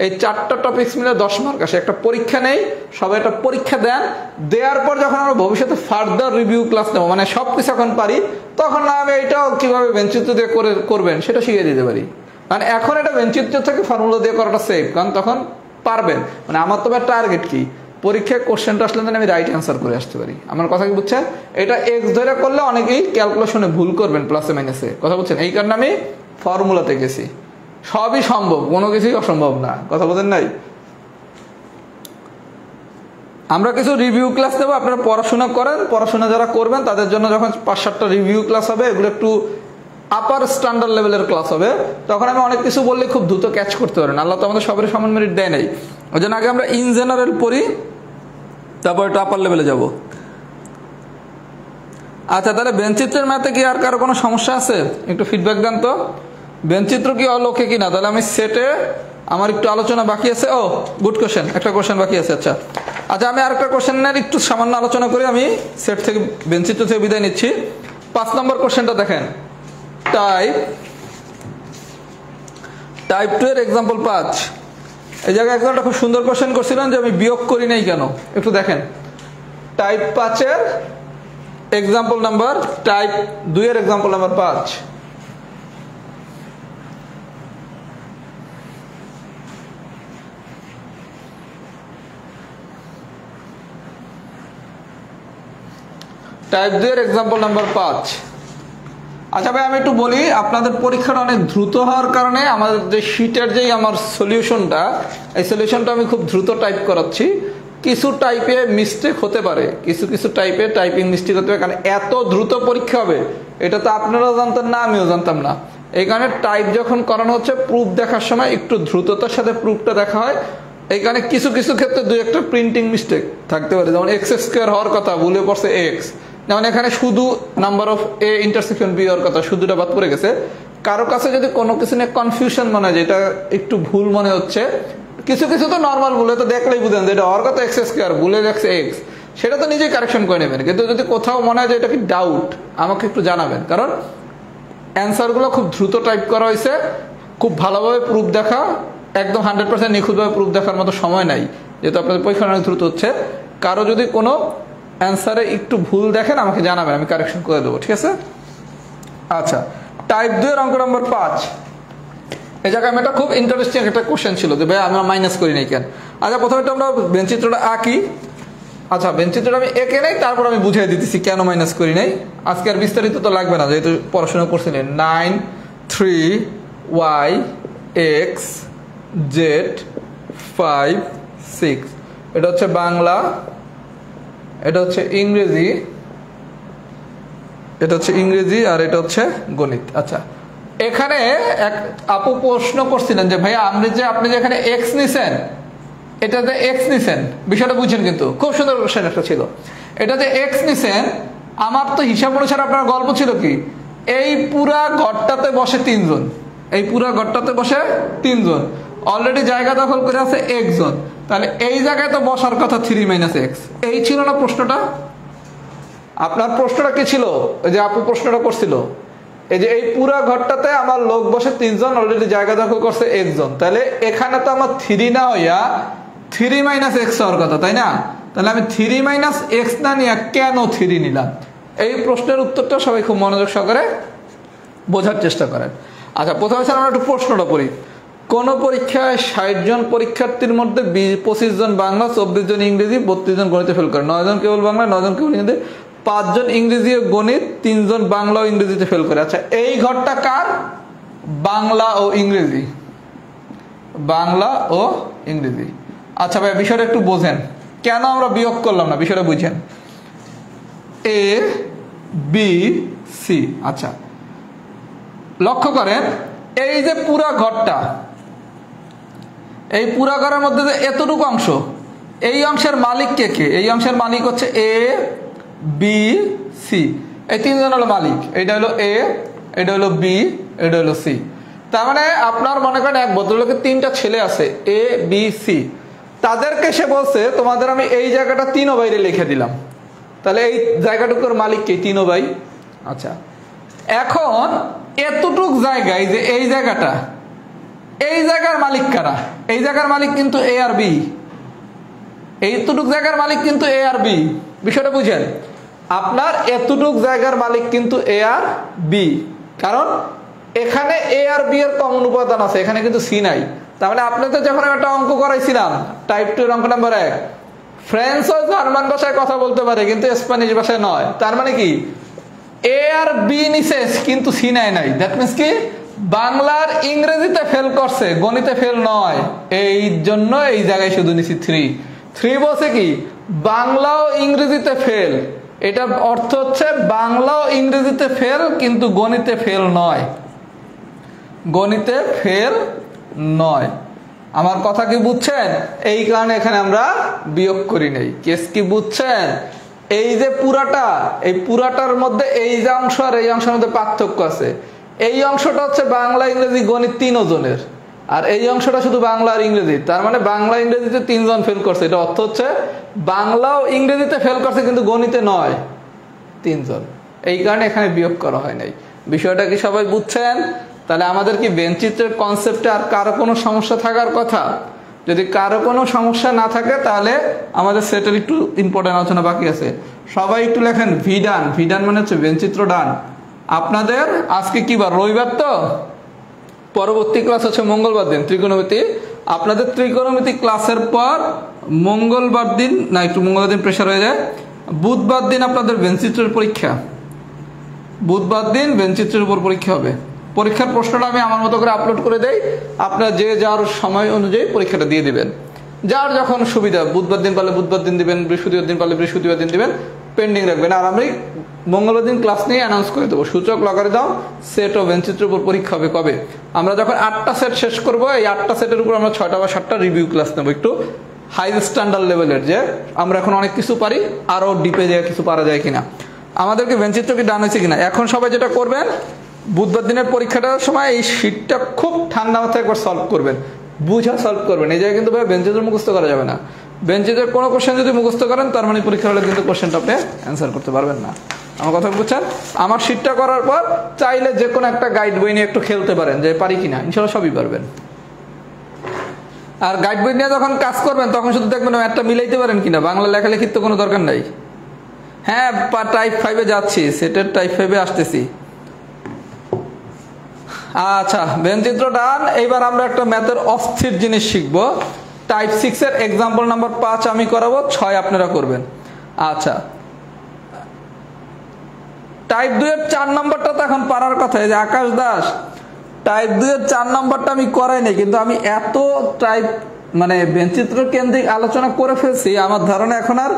এই 4টা টপিকস মিলে 10 মার্ক আসে। একটা পরীক্ষা নেই, সবাই একটা পরীক্ষা দেন, দেওয়ার পর যখন আমরা ভবিষ্যতে ফার্দার রিভিউ ক্লাস নেবো, মানে সবকিছু এখন পারি, তখন না আমি এইটাও কিভাবে বেঞ্চিত্র দিয়ে করবেন সেটা শিখিয়ে দিতে পারি। মানে এখন এটা বেঞ্চিত্র থেকে ফর্মুলা দিয়ে করাটা সেফ, কারণ তখন পারবেন। মানে আমার তো টার্গেট কি, পরীক্ষায় কোশ্চেনটা আসলে আমি রাইট অ্যান্সার করে আসতে পারি। আমার কথা কি বুঝছেন? এটা এক্স ধরে করলে অনেকেই ক্যালকুলেশনে ভুল করবেন, প্লাসে মাইনাসে, কথা বুঝছেন? এই কারণে আমি ফর্মুলাতে গেছি। সবই সম্ভব, কোনো কিছুই অসম্ভব না, কথা বলেন নাই? আমরা কিছু রিভিউ ক্লাস নেবো, আপনারা পড়াশোনা করেন। পড়াশোনা যারা করবেন তাদের জন্য যখন 5-7টা রিভিউ ক্লাস হবে, এগুলো একটু আপার স্ট্যান্ডার্ড লেভেলের ক্লাস হবে, তখন আমি অনেক কিছু বললে খুব দ্রুত ক্যাচ করতে পারেন। আল্লাহ তো আমাদের সবার সমান মেরিট দেয় নাই, ওই জন্য আগে আমরা ইন জেনারেল পড়ি, তারপর একটু আপার লেভেলে যাব। আচ্ছা, তাহলে বেঞ্চিত্রের ম্যাথে কি আর কারো কোনো সমস্যা আছে? একটু ফিডব্যাক দেন তো, বেঞ্চিত্র কি অলৌকে কিনা? তাহলে আমি সেটে আমার একটু আলোচনা বাকি আছে। ও গুড কোশ্চেন, একটা কোশ্চেন বাকি আছে। আচ্ছা আচ্ছা, আমি আরেকটা কোশ্চেনের একটু সামান্য আলোচনা করি, আমি সেট থেকে বেঞ্চিত্র থেকে বিদায় নিচ্ছি। 5 নম্বর কোশ্চেনটা দেখেন, টাইপ 2 এর এক্সাম্পল 5। এই জায়গায় একজনটা খুব সুন্দর কোশ্চেন করছিলেন যে আমি বিয়োগ করি নাই কেন, একটু দেখেন। টাইপ 5 এর এক্সাম্পল নাম্বার, টাইপ 2 এর এক্সাম্পল নাম্বার 5। টাইপ 2 এর এক্সাম্পল নাম্বার 5। আচ্ছা ভাই, আমি একটু বলি, আপনাদের পরীক্ষাটা অনেক দ্রুত হওয়ার কারণে আমাদের যে শিটের যেই আমার সলিউশনটা, এই সলিউশনটা আমি খুব দ্রুত টাইপ করাচ্ছি। কিছু টাইপে মিস্টেক হতে পারে, কিছু টাইপে টাইপিং মিস্টেক হতে পারে, কারণ এত দ্রুত পরীক্ষা হবে এটা তো আপনারাও জানতেন না, আমিও জানতাম না। এই কারণে টাইপ যখন করানো হচ্ছে, প্রুফ দেখার সময় একটু দ্রুততার সাথে প্রুফটা দেখা হয়। এই কারণে কিছু ক্ষেত্রে 2-1টা প্রিন্টিং মিস্টেক থাকতে পারে, যেমন x² হওয়ার কথা ভুলে পড়ছে এক্স, যেমন এখানে শুধু number of A intersection B হওয়ার কথা, শুধুটা বাদ পড়ে গেছে। কারো কাছে যদি কোনো কিছু নিয়ে কনফিউশন মনে হয় যে এটা একটু ভুল মনে হচ্ছে, কিছু তো নর্মাল ভুল, তো দেখলেই বুঝেন যে এটা হওয়ার কথা x² ভুলে যাচ্ছে এক্স, সেটা তো নিজেই কারেকশন করে নেবেন। কিন্তু যদি কোথাও মনে হয় যে এটা কি ডাউট, আমাকে একটু জানাবেন, কারণ অ্যান্সারগুলো খুব দ্রুত টাইপ করা হয়েছে, খুব ভালোভাবে প্রুফ দেখা, একদম 100% নিখুঁতভাবে প্রুফ দেখার মতো সময় নাই, যেহেতু আপনাদের পরীক্ষা অনেক দ্রুত হচ্ছে। কারো যদি কোনো অ্যান্সারে একটু ভুল দেখেন আমাকে জানাবেন, আমি কারেকশন করে দেবো, ঠিক আছে? আচ্ছা, টাইপ 2 এর অঙ্ক নম্বর 5। এই জায়গায় আমি একটা খুব ইন্টারেস্টিং একটা কোশ্চেন ছিল যে ভাই আমরা মাইনাস করি নাই কেন। আচ্ছা, প্রথমে তো আমরা বেঞ্চিত্রটা আঁকি। আচ্ছা, বেঞ্চিত্রটা আমি এঁকে নেই, তারপর আমি বুঝিয়ে দিতেছি কেন মাইনাস করি নাই। আজকে আর বিস্তারিত তো লাগবে না, যেহেতু পড়াশোনা করছিলেন। 9 3 y x z 5 6, এটা হচ্ছে বাংলা, এটা হচ্ছে ইংরেজি, আর এটা হচ্ছে গণিত। আচ্ছা, এখানে এক আপু প্রশ্ন করছিলেন যে ভাইয়া আপনি যে এখানে এক্স নিছেন, এটাতে এক্স নিছেন, বিষয়টা বুঝছেন? কিন্তু খুব সুন্দর কোশ্চেন একটা ছিল। এটাতে এক্স নিছেন, আমার তো হিসাব অনুসারে আপনার গল্প ছিল কি, এই পুরা ঘরটাতে বসে 3 জন, এই পুরা ঘরটাতে বসে 3 জন, অলরেডি জায়গা দখল করে আছে 1 জন, তাহলে এই জায়গায় তো বসার কথা 3 - x। এই ছিল না প্রশ্নটা? আপনার প্রশ্নটা কি ছিল? ওই যে আপু প্রশ্নটা করছিল, এই যে এই পুরা ঘরটাতে আমার লোক বসে 3 জন, অলরেডি জায়গা দখল করছে 1 জন, তাহলে এখানে তো আমার 3 না হইয়া 3 - x হওয়ার কথা, তাই না? তাহলে আমি 3 - x না নিয়ে কেন 3 নিলাম? এই প্রশ্নের উত্তরটা সবাই খুব মনোযোগ সহকারে বোঝার চেষ্টা করেন। আচ্ছা, প্রথমে আমরা একটু প্রশ্নটা পড়ি। কোন পরীক্ষায় 60 জন পরীক্ষার্থীর মধ্যে 25 জন বাংলা, 24 জন ইংরেজি, 32 জন গণিতে ফেল করে, 9 জন কেবল বাংলা, 9 জন কেবল ইংরেজি, 5 জন ইংরেজি ও গণিত, 3 জন বাংলা ও ইংরেজিতে ফেল করে। আচ্ছা, এই ঘরটা কার? বাংলা ও ইংরেজি, বাংলা ও ইংরেজি। আচ্ছা ভাই, বিষয়টা একটু বোঝেন, কেন আমরা বিয়োগ করলাম না, বিষয়টা বুঝেন। A B C. আচ্ছা, লক্ষ্য করেন, এই যে পুরা ঘরটা, এই পুরা ঘরের মধ্যে যে এতটুকু অংশ, এই অংশের মালিক কে? এই অংশের মালিক হচ্ছে এ বি সি। এই তিনজন হলো মালিক। এটা হলো এ, এটা হলো বি, এটা হলো সি। তার মানে আপনার মনে করেন এক ভদ্রলোকের তিনটা ছেলে আছে, এ বি সি। তাদেরকে সে বলছে তোমাদের আমি এই জায়গাটা তিনও বাইরে লিখে দিলাম, তাহলে এই জায়গাটুকুর মালিক কে? তিনও ভাই। আচ্ছা, এখন এতটুক জায়গায় যে এই জায়গাটা, এই জায়গার মালিক কারা? এই জায়গার মালিক কিন্তু এ আর বি। এইটুক জায়গার মালিক কিন্তু এ আর বি। বিষয়টা বুঝেন, আপনার এতটুক জায়গার মালিক কিন্তু এ আর বি, কারণ এখানে এ আর বি এর কমন উপাদান আছে, এখানে কিন্তু সি নাই। তার মানে আপনাদের যখন আমি একটা অঙ্ক করাইছিলাম টাইপ 2 এর অঙ্ক নাম্বার 1, ফ্রেঞ্চ ও জার্মান ভাষায় কথা বলতে পারে কিন্তু স্প্যানিশ ভাষায় নয়। তার মানে কি এ আর বি নিছে কিন্তু সি নাই। দ্যাট মিন্স কি বাংলার ইংরেজিতে ফেল করছে, গণিতে ফেল নয়। এই জন্য এই জায়গায় শুধু নিছি 3 বলছে কি বাংলাও ইংরেজিতে ফেল। এটা অর্থ হচ্ছে বাংলাও ইংরেজিতে ফেল কিন্তু গণিতে ফেল নয়, গণিতে ফেল নয়। আমার কথা কি বুঝছেন? এই কারণে এখানে আমরা বিয়োগ করি নাই। কেস কি বুঝছেন? এই যে পুরাটা, এই পুরাটার মধ্যে এই যে অংশ আর এই অংশের মধ্যে পার্থক্য আছে। এই অংশটা হচ্ছে বাংলা ইংরেজি গণিত তিনজনের, আর এই অংশটা শুধু বাংলা আর ইংরেজি। তার মানে বাংলা ইংরেজিতে 3 জন ফেল করছে। এটা অর্থ হচ্ছে বাংলাও ইংরেজিতে ফেল করছে কিন্তু গণিতে নয়, 3 জন। এই কারণে এখানে বিয়োগ করা হয় নাই। বিষয়টা কি সবাই বুঝছেন? তাহলে আমাদের কি বেঞ্চিত্রের কনসেপ্টে আর কারো কোনো সমস্যা থাকার কথা? যদি কারো কোনো সমস্যা না থাকে তাহলে আমাদের সেটের একটু ইম্পর্টেন্ট আলোচনা বাকি আছে। সবাই একটু লেখেন ভিডান। ভিডান মানে হচ্ছে বেঞ্চিত্র ডান। আপনাদের আজকে কি বার? রবিবার। তো পরবর্তী ক্লাস হচ্ছে মঙ্গলবার দিন ত্রিকোণমিতি। আপনাদের ত্রিকোণমিতি ক্লাসের পর মঙ্গলবার দিন না, একটু মঙ্গলবার দিন প্রেশার হয়ে যায়, বুধবার দিন আপনাদের বেঞ্চিত্রের পরীক্ষা। বুধবার দিন বেঞ্চিত্রের উপর পরীক্ষা হবে। পরীক্ষার প্রশ্নটা আমি আমার মতো করে আপলোড করে দেই, আপনার যে যার সময় অনুযায়ী পরীক্ষাটা দিয়ে দিবেন, যার যখন সুবিধা। বুধবার দিন পারলে বুধবার দিন দিবেন, বৃহস্পতিবার দিন পারলে বৃহস্পতিবার দিন দিবেন, পেন্ডিং রাখবেন। আর আমি মঙ্গলবার দিন ক্লাস নিয়ে অ্যানাউন্স করে দেবো, সূচক লগারে দাও সেট ও বেঞ্চিত্রের উপর পরীক্ষা হবে কবে। আমরা যখন 8টা সেট শেষ করবো, এই 8টা সেটের উপর আমরা 6টা বা 7টা রিভিউ ক্লাস নেবো, একটু হাই স্ট্যান্ডার্ড লেভেলের, যে আমরা এখন অনেক কিছু পারি, আরও ডিপে যায় কিছু পারা যায় কিনা, আমাদেরকে বেঞ্চিত্র কি ডান হয়েছে কিনা। এখন সবাই যেটা করবেন, বুধবার দিনের পরীক্ষাটার সময় এই শীটটা খুব ঠান্ডা মাথায় একবার সলভ করবেন, বুঝা সলভ করবেন। এই জায়গায় কিন্তু ভাই বেঞ্চিত্র মুখস্থ করা যাবে না। বেঞ্চিত্রের কোনো কোশ্চেন যদি মুখস্থ করেন তার মানে পরীক্ষা হলে কিন্তু কোশ্চেনটা আপনি অ্যান্সার করতে পারবেন না। আমার কথা বুঝছেন? আমার শীটটা করার পর চাইলে যে কোনো একটা গাইড বই নিয়ে একটু খেলতে পারেন যে পারি কিনা, ইনশাল্লাহ সবই পারবেন। আর গাইড বই নিয়ে যখন কাজ করবেন তখন শুধু দেখবেন একটা মিলাইতে পারেন কিনা, বাংলা লেখালেখির তো কোনো দরকার নাই। হ্যাঁ, টাইপ 5-এ যাচ্ছি, সেটের টাইপ 5-এ আসতেছি। আচ্ছা, বেঞ্চিত্র ডান। এইবার আমরা একটা ম্যাথের অস্থির জিনিস শিখবো। টাইপ 6 এর এক্সাম্পল নাম্বার 5 আমি করাবো, 6 আপনারা করবেন। আচ্ছা, টাইপ 2 এর 4 নম্বরটা তো এখন পারার কথা। এই যে আকাশ দাস, টাইপ 2 এর 4 নম্বরটা আমি করাই নাই, কিন্তু আমি এত টাইপ মানে বেঞ্চিত্র কেন্দ্রিক আলোচনা করে ফেলছি, আমার ধারণা এখন আর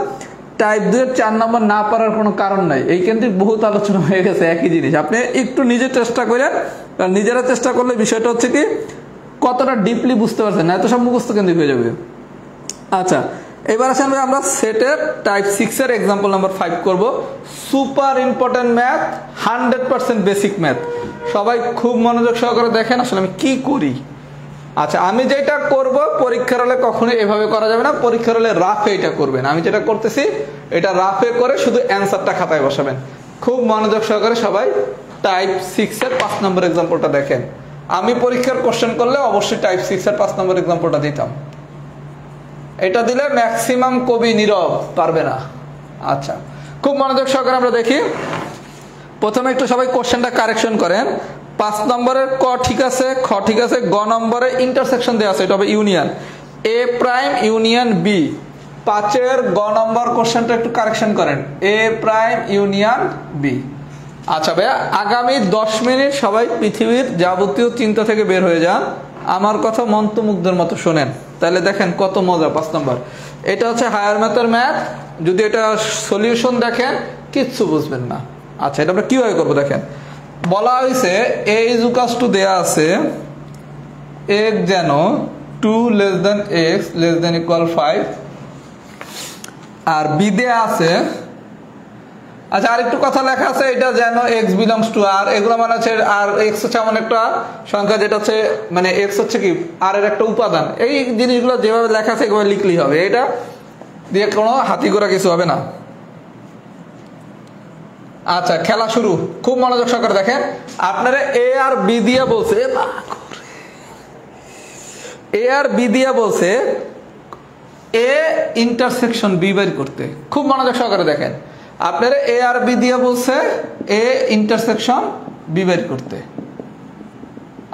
টাইপ 2 এর 4 নম্বর না পারার কোনো কারণ নাই। এই কেন্দ্রিক বহুত আলোচনা হয়ে গেছে একই জিনিস। আপনি একটু নিজে চেষ্টা করেন, কারণ নিজেরা চেষ্টা করলে বিষয়টা হচ্ছে কি কতটা ডিপলি বুঝতে পারছেন, না এত সব মুখস্থ কেন্দ্রিক হয়ে যাবে। আচ্ছা, এবার আসেন আমরা সেটের টাইপ 6 এর এক্সাম্পল নাম্বার 5 করব। Super important math, 100% basic math. সবাই খুব মনোযোগ সহকারে দেখেন আসলে আমি কি করি। আচ্ছা, আমি যেটা করব পরীক্ষার হলে কখনোই এভাবে করা যাবে না, পরীক্ষার হলে রাফে এটা করবেন। আমি যেটা করতেছি এটা রাফে করে শুধু অ্যান্সারটা খাতায় বসাবেন। খুব মনোযোগ সহকারে সবাই টাইপ 6 এর 5 নম্বর এক্সাম্পলটা দেখেন। আমি পরীক্ষার কোশ্চেন করলে অবশ্যই টাইপ 6 এর 5 নম্বর এক্সাম্পলটা দিতাম। এটা দিলে ম্যাক্সিমাম কবি নীরব পারবে না। আচ্ছা, খুব মনোযোগ সহকারে আমরা দেখি। প্রথমে একটু সবাই কোশ্চেনটা কারেকশন করেন। 5 নম্বরের ক ঠিক আছে, খ ঠিক আছে, গ নম্বরে ইন্টারসেকশন দেওয়া আছে, এটা হবে union A prime union B. 5-এর গ নম্বর কোশ্চেনটা একটু কারেকশন করেন, এ প্রাইম ইউনিয়ন বি। আচ্ছা ভাইয়া, আগামী 10 মিনিট সবাই পৃথিবীর যাবতীয় চিন্তা থেকে বের হয়ে যান, আমার কথা মন্ত্রমুগ্ধের মতো শোনেন, তাহলে দেখেন কত মজা। 5 নম্বর এটা হচ্ছে হায়ার ম্যাথের ম্যাথ, যদি এটা সলিউশন দেখেন কিচ্ছু বুঝবেন না। আচ্ছা, এটা আমরা কিভাবে করবো দেখেন। বলা হয়েছে a ইজ ইকুয়ালস টু দেয়া আছে x যেন 2 লেস দেন x লেস দেন ইকুয়াল 5, আর b দেয়া আছে আচ্ছা আরেকটু কথা লেখা আছে, এটা যেন এক্স বিলংস টু আর, এগুলো মানে হচ্ছে আর এক্স হচ্ছে এমন একটা সংখ্যা যেটা হচ্ছে মানে এক্স হচ্ছে কি আর এর একটা উপাদান। এই জিনিসগুলো যেভাবে লেখা আছে এভাবে লিখলেই হবে, এটা দিয়ে কোনো হাতি ঘোড়া কিছু হবে না। আচ্ছা খেলা শুরু, খুব মনোযোগ সহকারে দেখেন। আপনারা এ আর বি দিয়া বলছে, এ আর বি দিয়া বলছে এ ইন্টারসেকশন বি বের করতে। খুব মনোযোগ সহকারে দেখেন, আপনারা এ আর বি দিয়া বলছে এ ইন্টারসেকশন বি বের করতে।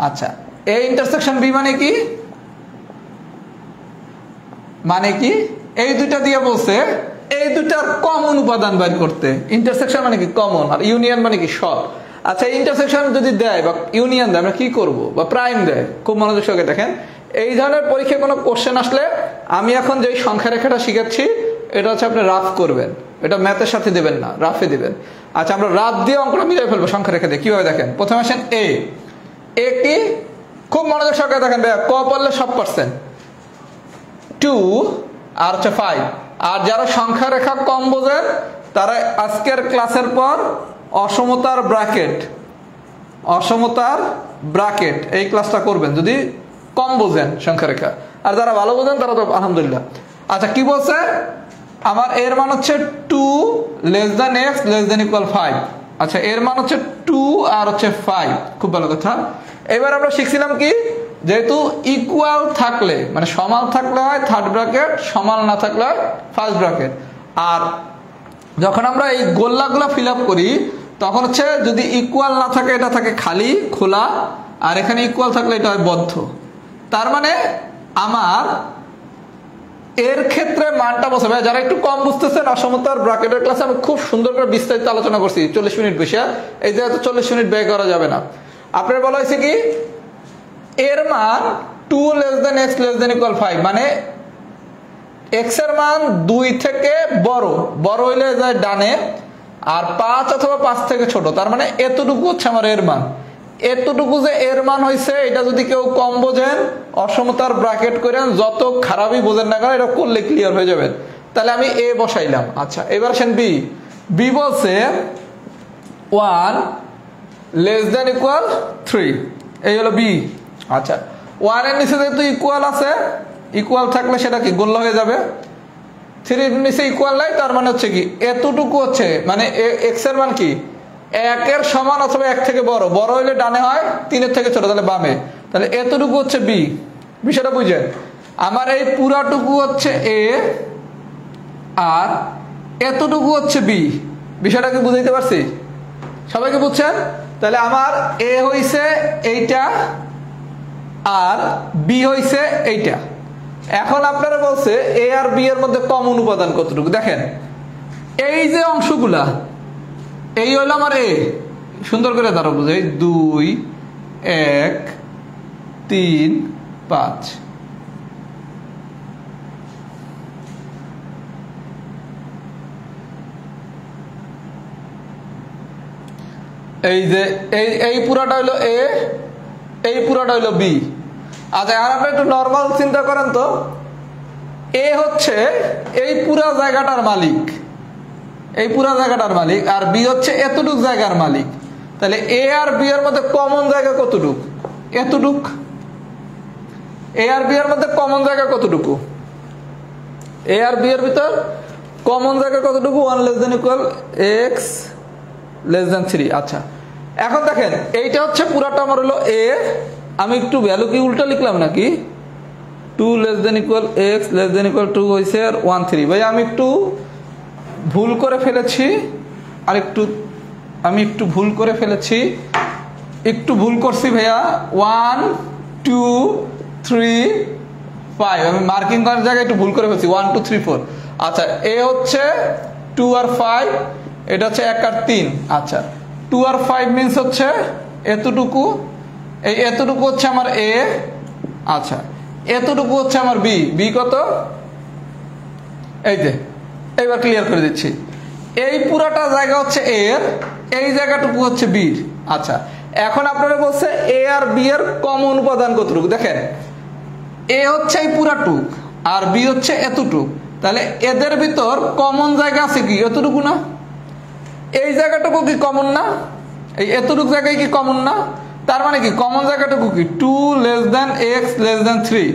আচ্ছা এ ইন্টারসেকশন বি মানে কি, মানে কি এই দুইটা দিয়ে বলছে এই দুটার কমন উপাদান বের করতে। ইন্টারসেকশন মানে কি কমন, আর ইউনিয়ন মানে কি সব। আচ্ছা ইন্টারসেকশন যদি দেয় বা ইউনিয়ন দেয় আমরা কি করব, বা প্রাইম দেয়, খুব মনোযোগ সহকারে দেখেন। এই ধরনের পরীক্ষায় কোনো কোশ্চেন আসলে আমি এখন যেই সংখ্যা রেখাটা শিখাচ্ছি এটা হচ্ছে আপনি রাফ করবেন, এটা ম্যাথের সাথে দেবেন না, রাফে দিবেন। আচ্ছা আমরা রাফ দিয়ে অঙ্কটা মিলাই ফেলবো সংখ্যা রেখা দিয়ে। কিভাবে দেখেন, প্রথমে আসেন এ কি, খুব মনোযোগ সহকারে দেখেন ভাইয়া, ক পড়লে সব পারছেন 2 আর হচ্ছে 5। আর যারা সংখ্যা রেখা কম বোঝেন তারা আজকের ক্লাসের পর অসমতার ব্র্যাকেট এই ক্লাসটা করবেন যদি কম বোঝেন সংখ্যা রেখা। আর যারা ভালো বোঝেন তারা তো আলহামদুলিল্লাহ। আচ্ছা কি বলছে, আমার এর মান হচ্ছে 2 less than x less than equal 5। আচ্ছা এর মান হচ্ছে 2 আর হচ্ছে 5, খুব ভালো কথা। এবার আমরা শিখছিলাম কি, যেহেতু ইকুয়াল থাকলে মানে সমান থাকলে হয় থার্ড ব্র্যাকেট, সমান না থাকলে হয় ফার্স্ট ব্র্যাকেট। আর যখন আমরা এই গোল্লাগুলো ফিল আপ করি তখন হচ্ছে যদি ইকুয়াল না থাকে এটা থাকে খালি খোলা, আর এখানে ইকুয়াল থাকলে এটা হয় বদ্ধ। তার মানে আমার এর ক্ষেত্রে মানটা বসে ভাই, যারা একটু কম বুঝতেছেন অসমতার ব্র্যাকেটের ক্লাসে আমি খুব সুন্দর করে বিস্তারিত আলোচনা করছি 40 মিনিট বেশি, এই জায়গায় তো 40 মিনিট ব্যয় করা যাবে না। আপনার বলা হয়েছে কি এর মান 2 less than x less than equal 5, মানে এক্স এর মান 2 থেকে বড় হইলে যায় ডানে, আর 5 অথবা 5 থেকে ছোট। তার মানে এতটুকু হচ্ছে আমার এর মান। এতটুকু যে এর মান হয়েছে এটা যদি কেউ কম বোঝেন অসমতার ব্র্যাকেট করেন, যত খারাপই বোঝেন না কেন এটা করলে ক্লিয়ার হয়ে যাবেন। তাহলে আমি এ বসাইলাম। আচ্ছা এবার আসেন বি বলছে 1 লেস দ্যান ইকুয়াল 3, এই হলো বি। আচ্ছা 1 এর নিচে যেহেতু ইকুয়াল আছে, ইকুয়াল থাকলে সেটা কি গোল্লা হয়ে যাবে। 3 এর নিচে ইকুয়াল নাই, তার মানে হচ্ছে কি এতটুকু হচ্ছে মানে এক্স এর মান কি 1 এর সমান অথবা 1 থেকে বড় হইলে ডানে হয়, 3 এর থেকে ছোট তাহলে বামে। তাহলে এতটুকু হচ্ছে বি, বিষয়টা বুঝেন। আমার এই পুরাটুকু হচ্ছে এ আর এতটুকু হচ্ছে বি, বিষয়টা কি বুঝাইতে পারছি, সবাইকে বুঝছেন? তাহলে আমার এ হইছে এইটা আর বি হইছে এইটা। এখন আপনারা বলছে এ আর বি এর মধ্যে কমন উপাদান কতটুকু, দেখেন এই যে অংশগুলা এই হইলো আমার এ, সুন্দর করে ধরো বুঝাই 2 1 3 5। এই যে এই পুরাটা হইলো এ, এই পুরাটা হইলো বি। আচ্ছা আর আপনি একটু নর্মাল চিন্তা করেন তো, এ হচ্ছে এই পুরা জায়গাটার মালিক, এই পুরা জায়গাটার মালিক, আর বি হচ্ছে এতটুক জায়গার মালিক। তাহলে এ আর বি এর মধ্যে কমন জায়গা কতটুক, এতটুক। এ আর বি এর মধ্যে কমন জায়গা কতটুকু, এ আর বি এর ভিতর কমন জায়গা কতটুকু, 1 less than equal x less than 3। আচ্ছা এখন দেখেন এইটা হচ্ছে পুরাটা আমার হলো এ, আমি একটু ভ্যালু কি উল্টা লিখলাম নাকি, 2 less than equal x less than equal 2 হয়েছে আর 1 3। ভাই আমি একটু ভুল করে ফেলেছি, আর আমি একটু ভুল করে ফেলেছি, একটু ভুল করছি ভাইয়া। 1 2 3 5 আমি মার্কিং করার জায়গায় একটু ভুল করে ফেলছি, 1 2 3 4। আচ্ছা এ হচ্ছে 2 আর 5, এটা হচ্ছে 1 আর 3। আচ্ছা 2 আর 5 মিন্স হচ্ছে এতটুকু, এই এতটুকু হচ্ছে আমার এ। আচ্ছা এতটুকু হচ্ছে আমার বি কত, এই যে এইবার ক্লিয়ার করে দিচ্ছি, এই পুরাটা জায়গা হচ্ছে এর, এই জায়গাটুকু হচ্ছে বির। আচ্ছা এখন আপনারা বলছে এ আর বি এর কমন উপাদান কতটুকু, দেখেন এ হচ্ছে এই পুরাটুক আর বি হচ্ছে এতটুক, তাহলে এদের ভিতর কমন জায়গা আছে কি এতটুকু না, এই জায়গাটুকু কি কমন না? এই এতটুকু জায়গায় কি কমন না? তার মানে কি কমন জায়গাটুকু কি 2 less than x less than 3।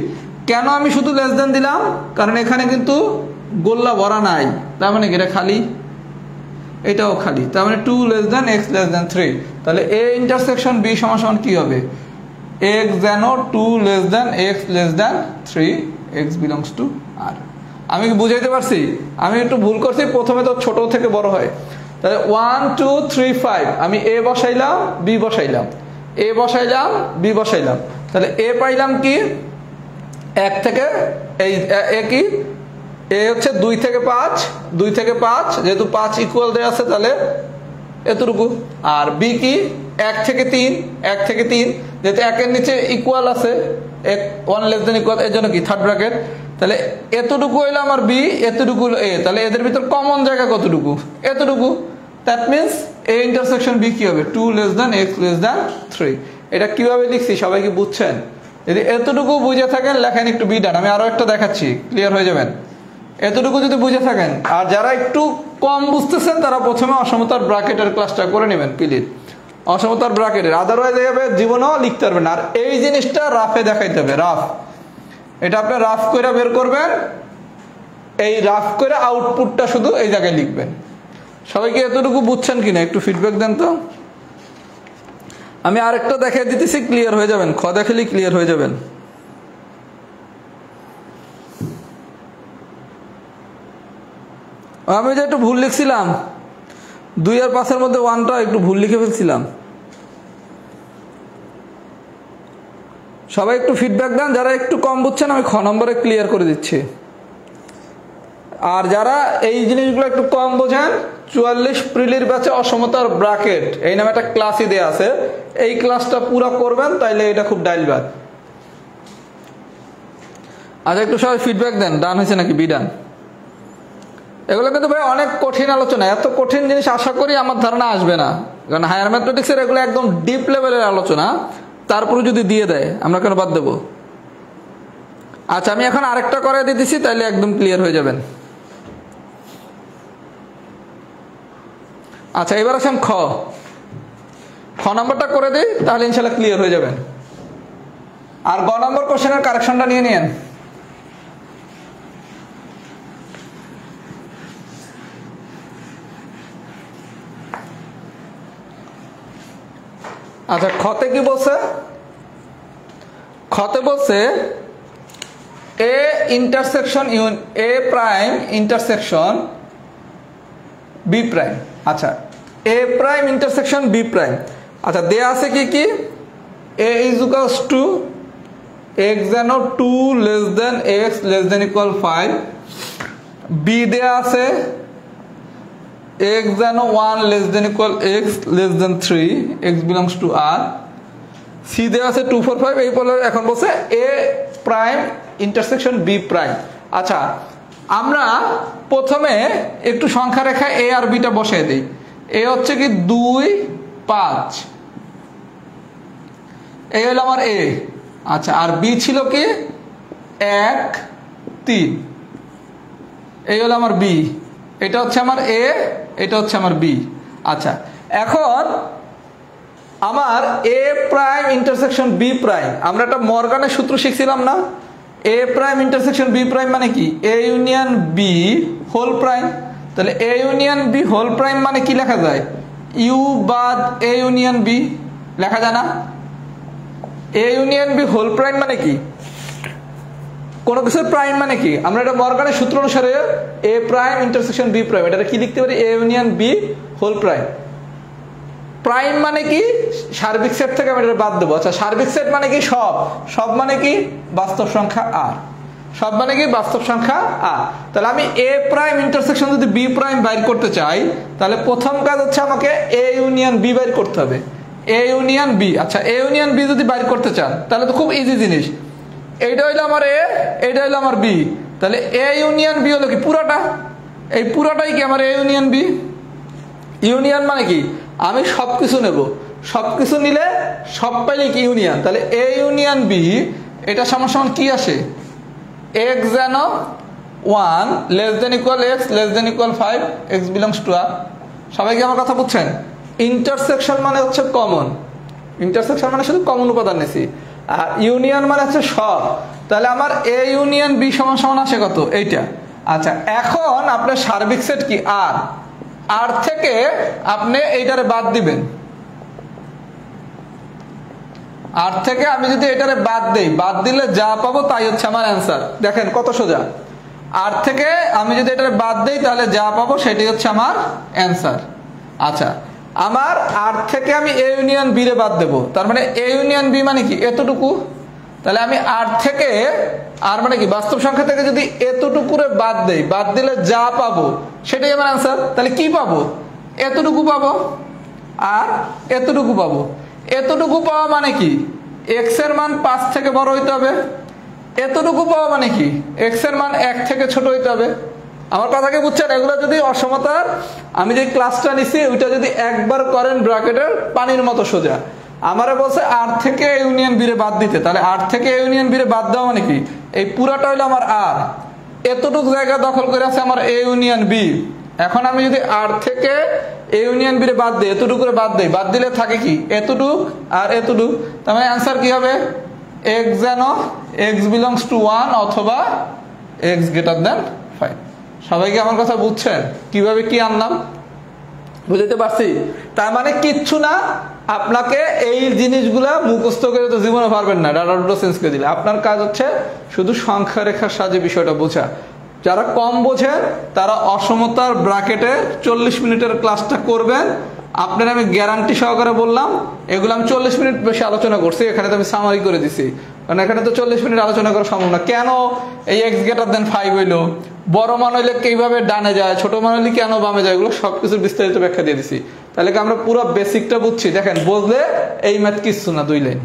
কেন আমি শুধু লেস দ্যান দিলাম? কারণ এখানে কিন্তু গোল্লা ভরা নাই, তার মানে কি এটা খালি, এটাও খালি, তার মানে 2 less than x less than 3। তাহলে a ইন্টারসেকশন b সমান কি হবে? x যেন 2 less than x less than 3, x belongs to r। আমি কি বুঝাইতে পারছি? আমি একটু ভুল করছি, প্রথমে তো ছোট থেকে বড় হয়। তাহলে 1 2 3 5 আমি a বসাইলাম, b বসাইলাম, a বসাইলাম, b বসাইলাম। তাহলে a পাইলাম কি 1 থেকে, এই a কি a হচ্ছে 2 থেকে 5, 2 থেকে 5, যেহেতু 5 ইকুয়াল দেয়া আছে তাহলে এতটুকু। আর b কি 1 থেকে 3, 1 থেকে 3, যেহেতু 1 এর নিচে ইকুয়াল আছে, 1 লেস দ্যান ইকুয়াল, এর জন্য কি থার্ড ব্র্যাকেট। তাহলে এতটুকু হইলো আমার b, এতটুকু হলো a। তাহলে এদের ভিতর কমন জায়গা কতটুকু? এতটুকু। That means a intersection b কি হবে? 2 less than x less than 3। এটা কিভাবে লিখছি সবাই কি বুঝছেন? যদি এতটুকু বুঝে থাকেন লেখেন একটু বি ডান। আমি আরো একটা দেখাচ্ছি, ক্লিয়ার হয়ে যাবেন। এতটুকু যদি বুঝে থাকেন, আর যারা একটু কম বুঝতেছেন তারা প্রথমে অসমতার ব্র্যাকেটের ক্লাসটা করে নেবেন প্লিজ। অসমতার ব্র্যাকেটের, আদারওয়াইজ এভাবে জীবনেও লিখতে পারবেন না। আর এই জিনিসটা রাফে দেখাইতে হবে, রাফ। এটা আপনি রাফ করে বের করবেন, এই রাফ করে আউটপুটটা শুধু এই জায়গায় লিখবেন। সবাইকে এতটুকু বুঝছেন কিনা একটু ফিডব্যাক দেন তো। আমি আরেকটা দেখাই দিতেছি, ক্লিয়ার হয়ে যাবেন। খ দেখালেই ক্লিয়ার হয়ে যাবেন। আমি যে একটু ভুল লিখছিলাম, 2 আর 5 এর মধ্যে 1টা একটু ভুল লিখে ফেলছিলাম। সবাই একটু ফিডব্যাক দেন, যারা একটু কম বুঝছেন আমি খ নম্বরে ক্লিয়ার করে দিচ্ছি। আর যারা এই জিনিসগুলো একটু কম বোঝেন, 44 প্রিলির ব্যাচে অসমতার ব্র্যাকেট এই নামে একটা ক্লাসই দেয়া আছে, এই ক্লাসটা পুরো করবেন, তাইলে এটা খুব ডাইলবাদ। আচ্ছা একটু সবাই ফিডব্যাক দেন, ডান হয়েছে নাকি বি ডান। এগুলো কিন্তু ভাই অনেক কঠিন আলোচনা, এত কঠিন জিনিস আশা করি আমার ধারণা আসবে না, কারণ হায়ার ম্যাথমেটিক্সের এগুলো একদম ডিপ লেভেলের আলোচনা। তারপরে যদি দিয়ে দেয় আমরা কেন বাদ দেবো? আচ্ছা আমি এখন আরেকটা করে দিতেছি, তাইলে একদম ক্লিয়ার হয়ে যাবেন। আচ্ছা এবার আসেন খ নাম্বারটা করে দিই, তাহলে ইনশাল্লাহ ক্লিয়ার হয়ে যাবেন। আর গ নম্বর কোশ্চেনের কারেকশনটা নিয়ে নিন। আচ্ছা খতে কি বলছে? খতে বলছে A intersection A prime intersection B prime. আচ্ছা A prime intersection B prime. আচ্ছা দেয়া আছে কি কি? A is equals to X যেন 2 less than X less than equal 5। B দেয়া আছে এক্স যেন 1 less than equal x less than 3, X belongs to R. C দেওয়া আছে 2 4 5। এই বলে এখন বলছে A prime intersection B prime. আচ্ছা আমরা প্রথমে একটু সংখ্যা রেখা এ আর বিটা বসিয়ে দিই। এ হচ্ছে কি 2 5, এই হলো আমার এ। আচ্ছা আর বি ছিল কি 1 3, এই হলো আমার বি। এটা হচ্ছে আমার এ, এটা হচ্ছে আমার বি। আচ্ছা এখন আমার A prime intersection B prime, আমরা একটা মর্গানের সূত্র শিখছিলাম না? A prime intersection B prime মানে কি? A union B whole prime. তাহলে A union B whole prime মানে কি লেখা যায়? ইউ বাদ এ ইউনিয়ন বি লেখা যায় না? A union B whole prime মানে কি? কোনো কিছুর প্রাইম মানে কি? আমরা এটা মর্গানের সূত্র অনুসারে A prime intersection B prime, এটা কি লিখতে পারি? A union B whole prime. Prime মানে কি? সার্বিক সেট থেকে আমি এটা বাদ দেবো। আচ্ছা সার্বিক সেট মানে কি? সব মানে কি? বাস্তব সংখ্যা আর। সব মানে কি? বাস্তব সংখ্যা আর। তাহলে আমি এ প্রাইম ইন্টারসেকশন যদি বি প্রাইম বাইর করতে চাই, তাহলে প্রথম কাজ হচ্ছে আমাকে এ ইউনিয়ন বি বাইর করতে হবে। A union B. আচ্ছা এ ইউনিয়ন বি যদি বাইর করতে চান তাহলে তো খুব ইজি জিনিস। এইটা হইলো আমার এ, এইটা হইলো আমার বি। তাহলে এ ইউনিয়ন বি হলো কি? পুরাটা। এই পুরাটাই কি আমার এ ইউনিয়ন বি। ইউনিয়ন মানে কি? আমি সবকিছু নেব, সবকিছু নিলে সব পাইলে কি? ইউনিয়ন। তাহলে এ ইউনিয়ন বি এটা সমান সমান কি আসে? এক্স যেন 1 less than equal x less than equal 5, x belongs to R. সবাই কি আমার কথা বুঝছেন? ইন্টারসেকশন মানে হচ্ছে কমন, ইন্টারসেকশন মানে শুধু কমন উপাদান নিছি, আর ইউনিয়ন মানে হচ্ছে সব। তাহলে আমার এ ইউনিয়ন বি সমান সমান আসে কত? এইটা। আচ্ছা, এখন আপনার সার্বিক সেট কি? আর। আর থেকে আপনি এইটারে বাদ দিবেন। আর থেকে আমি যদি এটারে বাদ দেই, বাদ দিলে যা পাবো তাই হচ্ছে আমার অ্যান্সার। দেখেন কত সোজা। আর থেকে আমি যদি এটারে বাদ দেই তাহলে যা পাবো সেটাই হচ্ছে আমার অ্যান্সার। আচ্ছা, আমার আর থেকে আমি এ ইউনিয়ন বি রে বাদ দেবো, তার মানে এ ইউনিয়ন বি মানে কি? এতটুকু। তাহলে আমি আর থেকে, আর মানে কি বাস্তব সংখ্যা থেকে যদি এতটুকুরে বাদ দেই, বাদ দিলে যা পাবো সেটাই আমার অ্যান্সার। তাহলে কি পাবো? এতটুকু পাবো আর এতটুকু পাবো। এতটুকু পাওয়া মানে কি? এক্স এর মান 5 থেকে বড় হইতে হবে। এতটুকু পাওয়া মানে কি? এক্স এর মান 1 থেকে ছোট হইতে হবে। আমার কথা কি বুঝছেন? এগুলো যদি অসমতার আমি যে ক্লাসটা নিছি ওইটা যদি একবার করেন ব্র্যাকেটের পানির মতো সোজা। আমারে বলছে আর থেকে ইউনিয়ন বি রে বাদ দিতে, তাহলে আর থেকে ইউনিয়ন বি রে বাদ দেওয়া মানে কি? এই পুরাটা হইলো আমার আর, এতটুকু জায়গা দখল করে আছে আমার এ ইউনিয়ন বি। এখন আমি যদি আর থেকে এ ইউনিয়ন বি রে বাদ দিই, এতটুকু করে বাদ দেই, বাদ দিলে থাকে কি? এতটুক আর এতটুক। তার মানে অ্যান্সার কি হবে? এক্স যেন এক্স বিলংস টু 1 অথবা এক্স গ্রেটার দেন 5। সবাই কি আমার কথা বুঝছেন? কিভাবে কি আনলাম বুঝতে পারছি? তার মানে কিচ্ছু না, আপনাকে এই জিনিসগুলা মুখস্থ করে তো জীবনে পারবেন না, ডাটা দুটো চেঞ্জ করে দিলে। আপনার কাজ হচ্ছে শুধু সংখ্যা রেখার সাহায্যে বিষয়টা বোঝা। যারা কম বোঝেন তারা অসমতার ব্র্যাকেটে 40 মিনিটের ক্লাসটা করবেন। আপনার আমি গ্যারান্টি সহকারে বললাম, এগুলো আমি 40 মিনিট বেশি আলোচনা করছি, এখানে তো আমি সামারি করে দিছি, কারণ এখানে তো 40 মিনিট আলোচনা করা সম্ভব না। কেন এই এক্স গ্রেটার দেন 5 হইলো, বড় মান হইলে কিভাবে ডানে যায়, ছোট মান হইলে কেন বামে যায়, এগুলো সবকিছুর বিস্তারিত ব্যাখ্যা দিয়ে দিছি। তাহলে কি আমরা পুরো বেসিকটা বুঝছি? দেখেন, বুঝলে এই ম্যাথ কিচ্ছু না, 2 লাইন,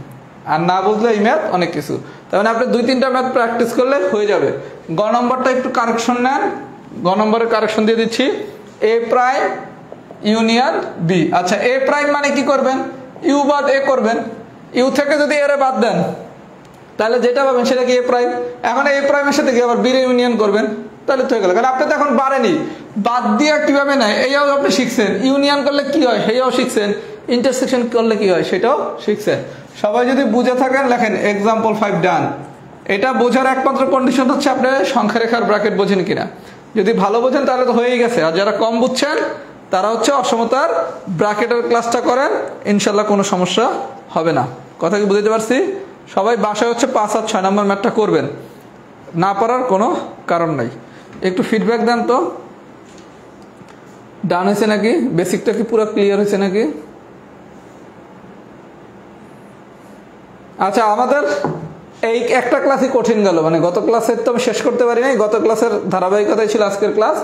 আর না বুঝলে এই ম্যাথ অনেক কিছু। তার মানে আপনি 2-3টা ম্যাথ প্র্যাকটিস করলে হয়ে যাবে। গ নম্বরটা একটু কারেকশন নেন, গ নম্বরের কারেকশন দিয়ে দিচ্ছি। এ প্রাইম ইউনিয়ন বি। আচ্ছা, এ প্রাইম মানে কি করবেন? ইউ বাদ এ করবেন। ইউ থেকে যদি এর বাদ দেন তাহলে যেটা পাবেন সেটা কি? এ প্রাইম। এখন এ প্রাইমের সাথে কি আবার বি ইউনিয়ন করবেন, তাহলে তো হয়ে গেল। কারণ আপনি তো এখন বাড়েনি, বাদ দিয়ে কিভাবে নেয় এইও আপনি শিখছেন, ইউনিয়ন করলে কি হয় সেইও শিখছেন, ইন্টারসেকশন করলে কি হয় সেটাও শিখছেন। সবাই যদি বুঝে থাকেন লেখেন এক্সাম্পল 5 ডান। এটা বোঝার একমাত্র কন্ডিশন হচ্ছে আপনি সংখ্যা রেখার ব্র্যাকেট বোঝেন কিনা। যদি ভালো বোঝেন তাহলে তো হয়েই গেছে, আর যারা কম বুঝছেন তারা হচ্ছে অসমতার ব্র্যাকেটের ক্লাসটা করেন, ইনশাল্লাহ কোনো সমস্যা হবে না। কথা কি বুঝতে পারছি? সবাই বাসায় হচ্ছে 5 আর 6 নম্বর ম্যাথটা করবেন, না পারার কোনো কারণ নাই। একটু ফিডব্যাক দেন তো, ডান হয়েছে নাকি? বেসিকটা কি পুরো ক্লিয়ার হয়েছে নাকি? আচ্ছা, আমাদের এই একটা ক্লাসই কঠিন গেল, মানে গত ক্লাসের তো আমি শেষ করতে পারি নাই, গত ক্লাসের ধারাবাহিকতাই ছিল আজকের ক্লাস।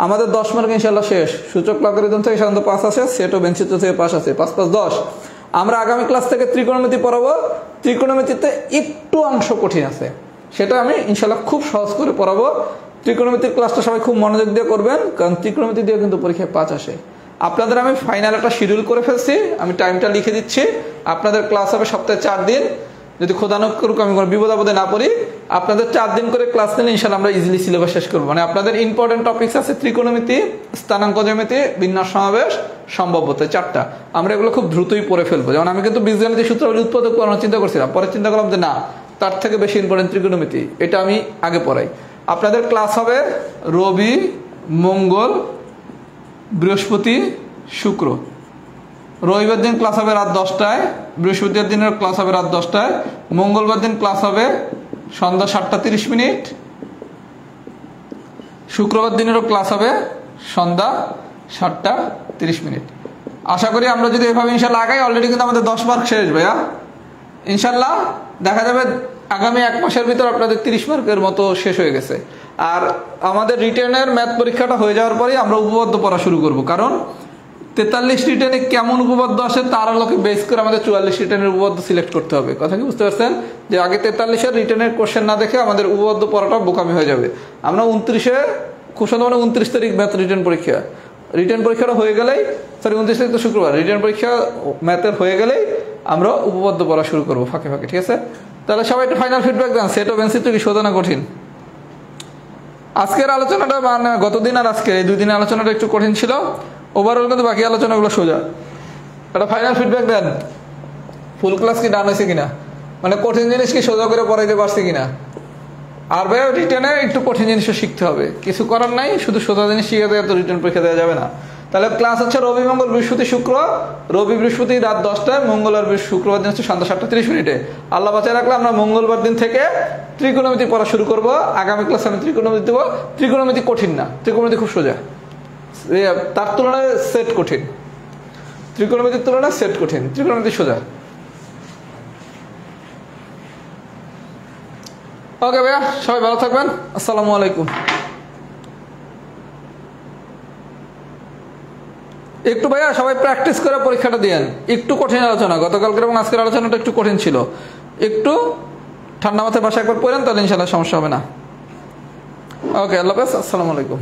আমাদের 10 মার্ক ইনশাল্লাহ শেষ। সূচক লগারিদম থেকে সাধারণত 5 আসে, সেট ও বেঞ্চিত্র থেকে 5 আসে, 5 5 10। আমরা আগামী ক্লাস থেকে ত্রিকোণমিতি পড়াবো। ত্রিকোণমিতিতে একটু অংশ কঠিন আছে, সেটা আমি ইনশাল্লাহ খুব সহজ করে পড়াবো। ত্রিকোণমিতির ক্লাসটা সবাই খুব মনোযোগ দিয়ে করবেন, কারণ ত্রিকোণমিতি দিয়ে কিন্তু পরীক্ষায় 5 আসে। আপনাদের আমি ফাইনাল একটা শিডিউল করে ফেলছি, আমি টাইমটা লিখে দিচ্ছি। আপনাদের ক্লাস হবে সপ্তাহে 4 দিন। যদি খোদানক করুক আমি কোনো বিপদ আপদে না পড়ি, আপনাদের 4 দিন করে ক্লাস নিলে ইনশাল্লাহ আমরা ইজিলি সিলেবাস শেষ করবো। মানে আপনাদের ইম্পর্টেন্ট টপিকস আছে ত্রিকোণমিতি, স্থানাঙ্ক জ্যামিতি, বিন্যাস সমাবেশ, সম্ভাব্যতা, 4টা। আমরা এগুলো খুব দ্রুতই পড়ে ফেলবো। যেমন আমি কিন্তু বীজগণিতের সূত্রাবলী উৎপাদক করানোর চিন্তা করছিলাম, পরে চিন্তা করলাম যে না, তার থেকে বেশি ইম্পর্টেন্ট ত্রিকোণমিতি, এটা আমি আগে পড়াই। আপনাদের ক্লাস হবে রবি, মঙ্গল, বৃহস্পতি, শুক্র। রবিবার দিন ক্লাস হবে রাত 10টায়, বৃহস্পতিবার দিনের ক্লাস হবে রাত 10টায়, মঙ্গলবার দিন ক্লাস হবে সন্ধ্যা 7টা 30 মিনিট, শুক্রবার দিনেরও ক্লাস হবে সন্ধ্যা 7টা 30 মিনিট। আশা করি আমরা যদি এভাবে ইনশাল্লাহ আগাই, অলরেডি কিন্তু আমাদের 10 মার্ক শেষ ভাইয়া। ইনশাল্লাহ দেখা যাবে আগামী 1 মাসের ভিতর আপনাদের 30 মার্কের মতো শেষ হয়ে গেছে। আর আমাদের রিটেনের ম্যাথ পরীক্ষাটা হয়ে যাওয়ার পরেই আমরা উপপাদ্য পড়া শুরু করব, কারণ 43 রিটেনে কেমন উপপাদ্য আসে তার আলোকে বেস করে আমাদের 44 রিটেনের উপপাদ্য সিলেক্ট করতে হবে। কথা কি বুঝতে পারছেন? যে আগে 43-এর রিটেনের কোশ্চেন না দেখে আমাদের উপপাদ্য পড়াটা বোকামি হয়ে যাবে। আমরা 29-এ খুব সম্ভবত 29 তারিখ ম্যাথ রিটেন পরীক্ষা, রিটেন পরীক্ষাটা হয়ে গেলেই, সরি 29 তারিখ তো শুক্রবার, রিটেন পরীক্ষা ম্যাথের হয়ে গেলেই আমরা উপপাদ্য পড়া শুরু করবো ফাঁকে ফাঁকে, ঠিক আছে? তাহলে সবাই একটু ফাইনাল ফিডব্যাক দেন, সেট অফ এনসি কি শোধনা কঠিন? আজকের আলোচনাটা মানে গতদিন আর আজকে এই 2 দিনের আলোচনাটা একটু কঠিন ছিল। ওভারঅল কিন্তু বাকি আলোচনাগুলো সোজা। একটা ফাইনাল ফিডব্যাক দেন, ফুল ক্লাস কি ডান হয়েছে কিনা, মানে কঠিন জিনিস কি সোজা করে পড়াইতে পারছি কিনা। আর ভাই রিটার্নে একটু কঠিন জিনিসও শিখতে হবে, কিছু করার নাই, শুধু সোজা জিনিস শিখে দেওয়া তো রিটার্ন পরীক্ষা দেওয়া যাবে না। তাহলে ক্লাস হচ্ছে রবি মঙ্গল বৃহস্পতি শুক্র, রবি বৃহস্পতি রাত 10টায়, মঙ্গল আর শুক্রবার দিন হচ্ছে সন্ধ্যা 7:30। আল্লাহ বাঁচায় রাখলে আমরা মঙ্গলবার দিন থেকে ত্রিকোণমিতি পড়া শুরু করব। আগামী ক্লাসে আমি ত্রিকোণমিতি দেবো। ত্রিকোণমিতি কঠিন না, ত্রিকোণমিতি খুব সোজা, তার তুলনায় সেট কঠিন, ত্রিকোণমিতির তুলনায় সেট কঠিন, ত্রিকোণমিতি সোজা। ওকে ভাইয়া, সবাই ভালো থাকবেন, আসসালামু আলাইকুম। একটু ভাইয়া সবাই প্র্যাকটিস করে পরীক্ষাটা দিয়েন। একটু কঠিন আলোচনা, গতকালকের এবং আজকের আলোচনাটা একটু কঠিন ছিল, একটু ঠান্ডা মাথায় বাসায় একবার পড়েন, তাহলে ইনশাল্লাহ সমস্যা হবে না। ওকে, আল্লাহ হাফেজ, আসসালামু আলাইকুম।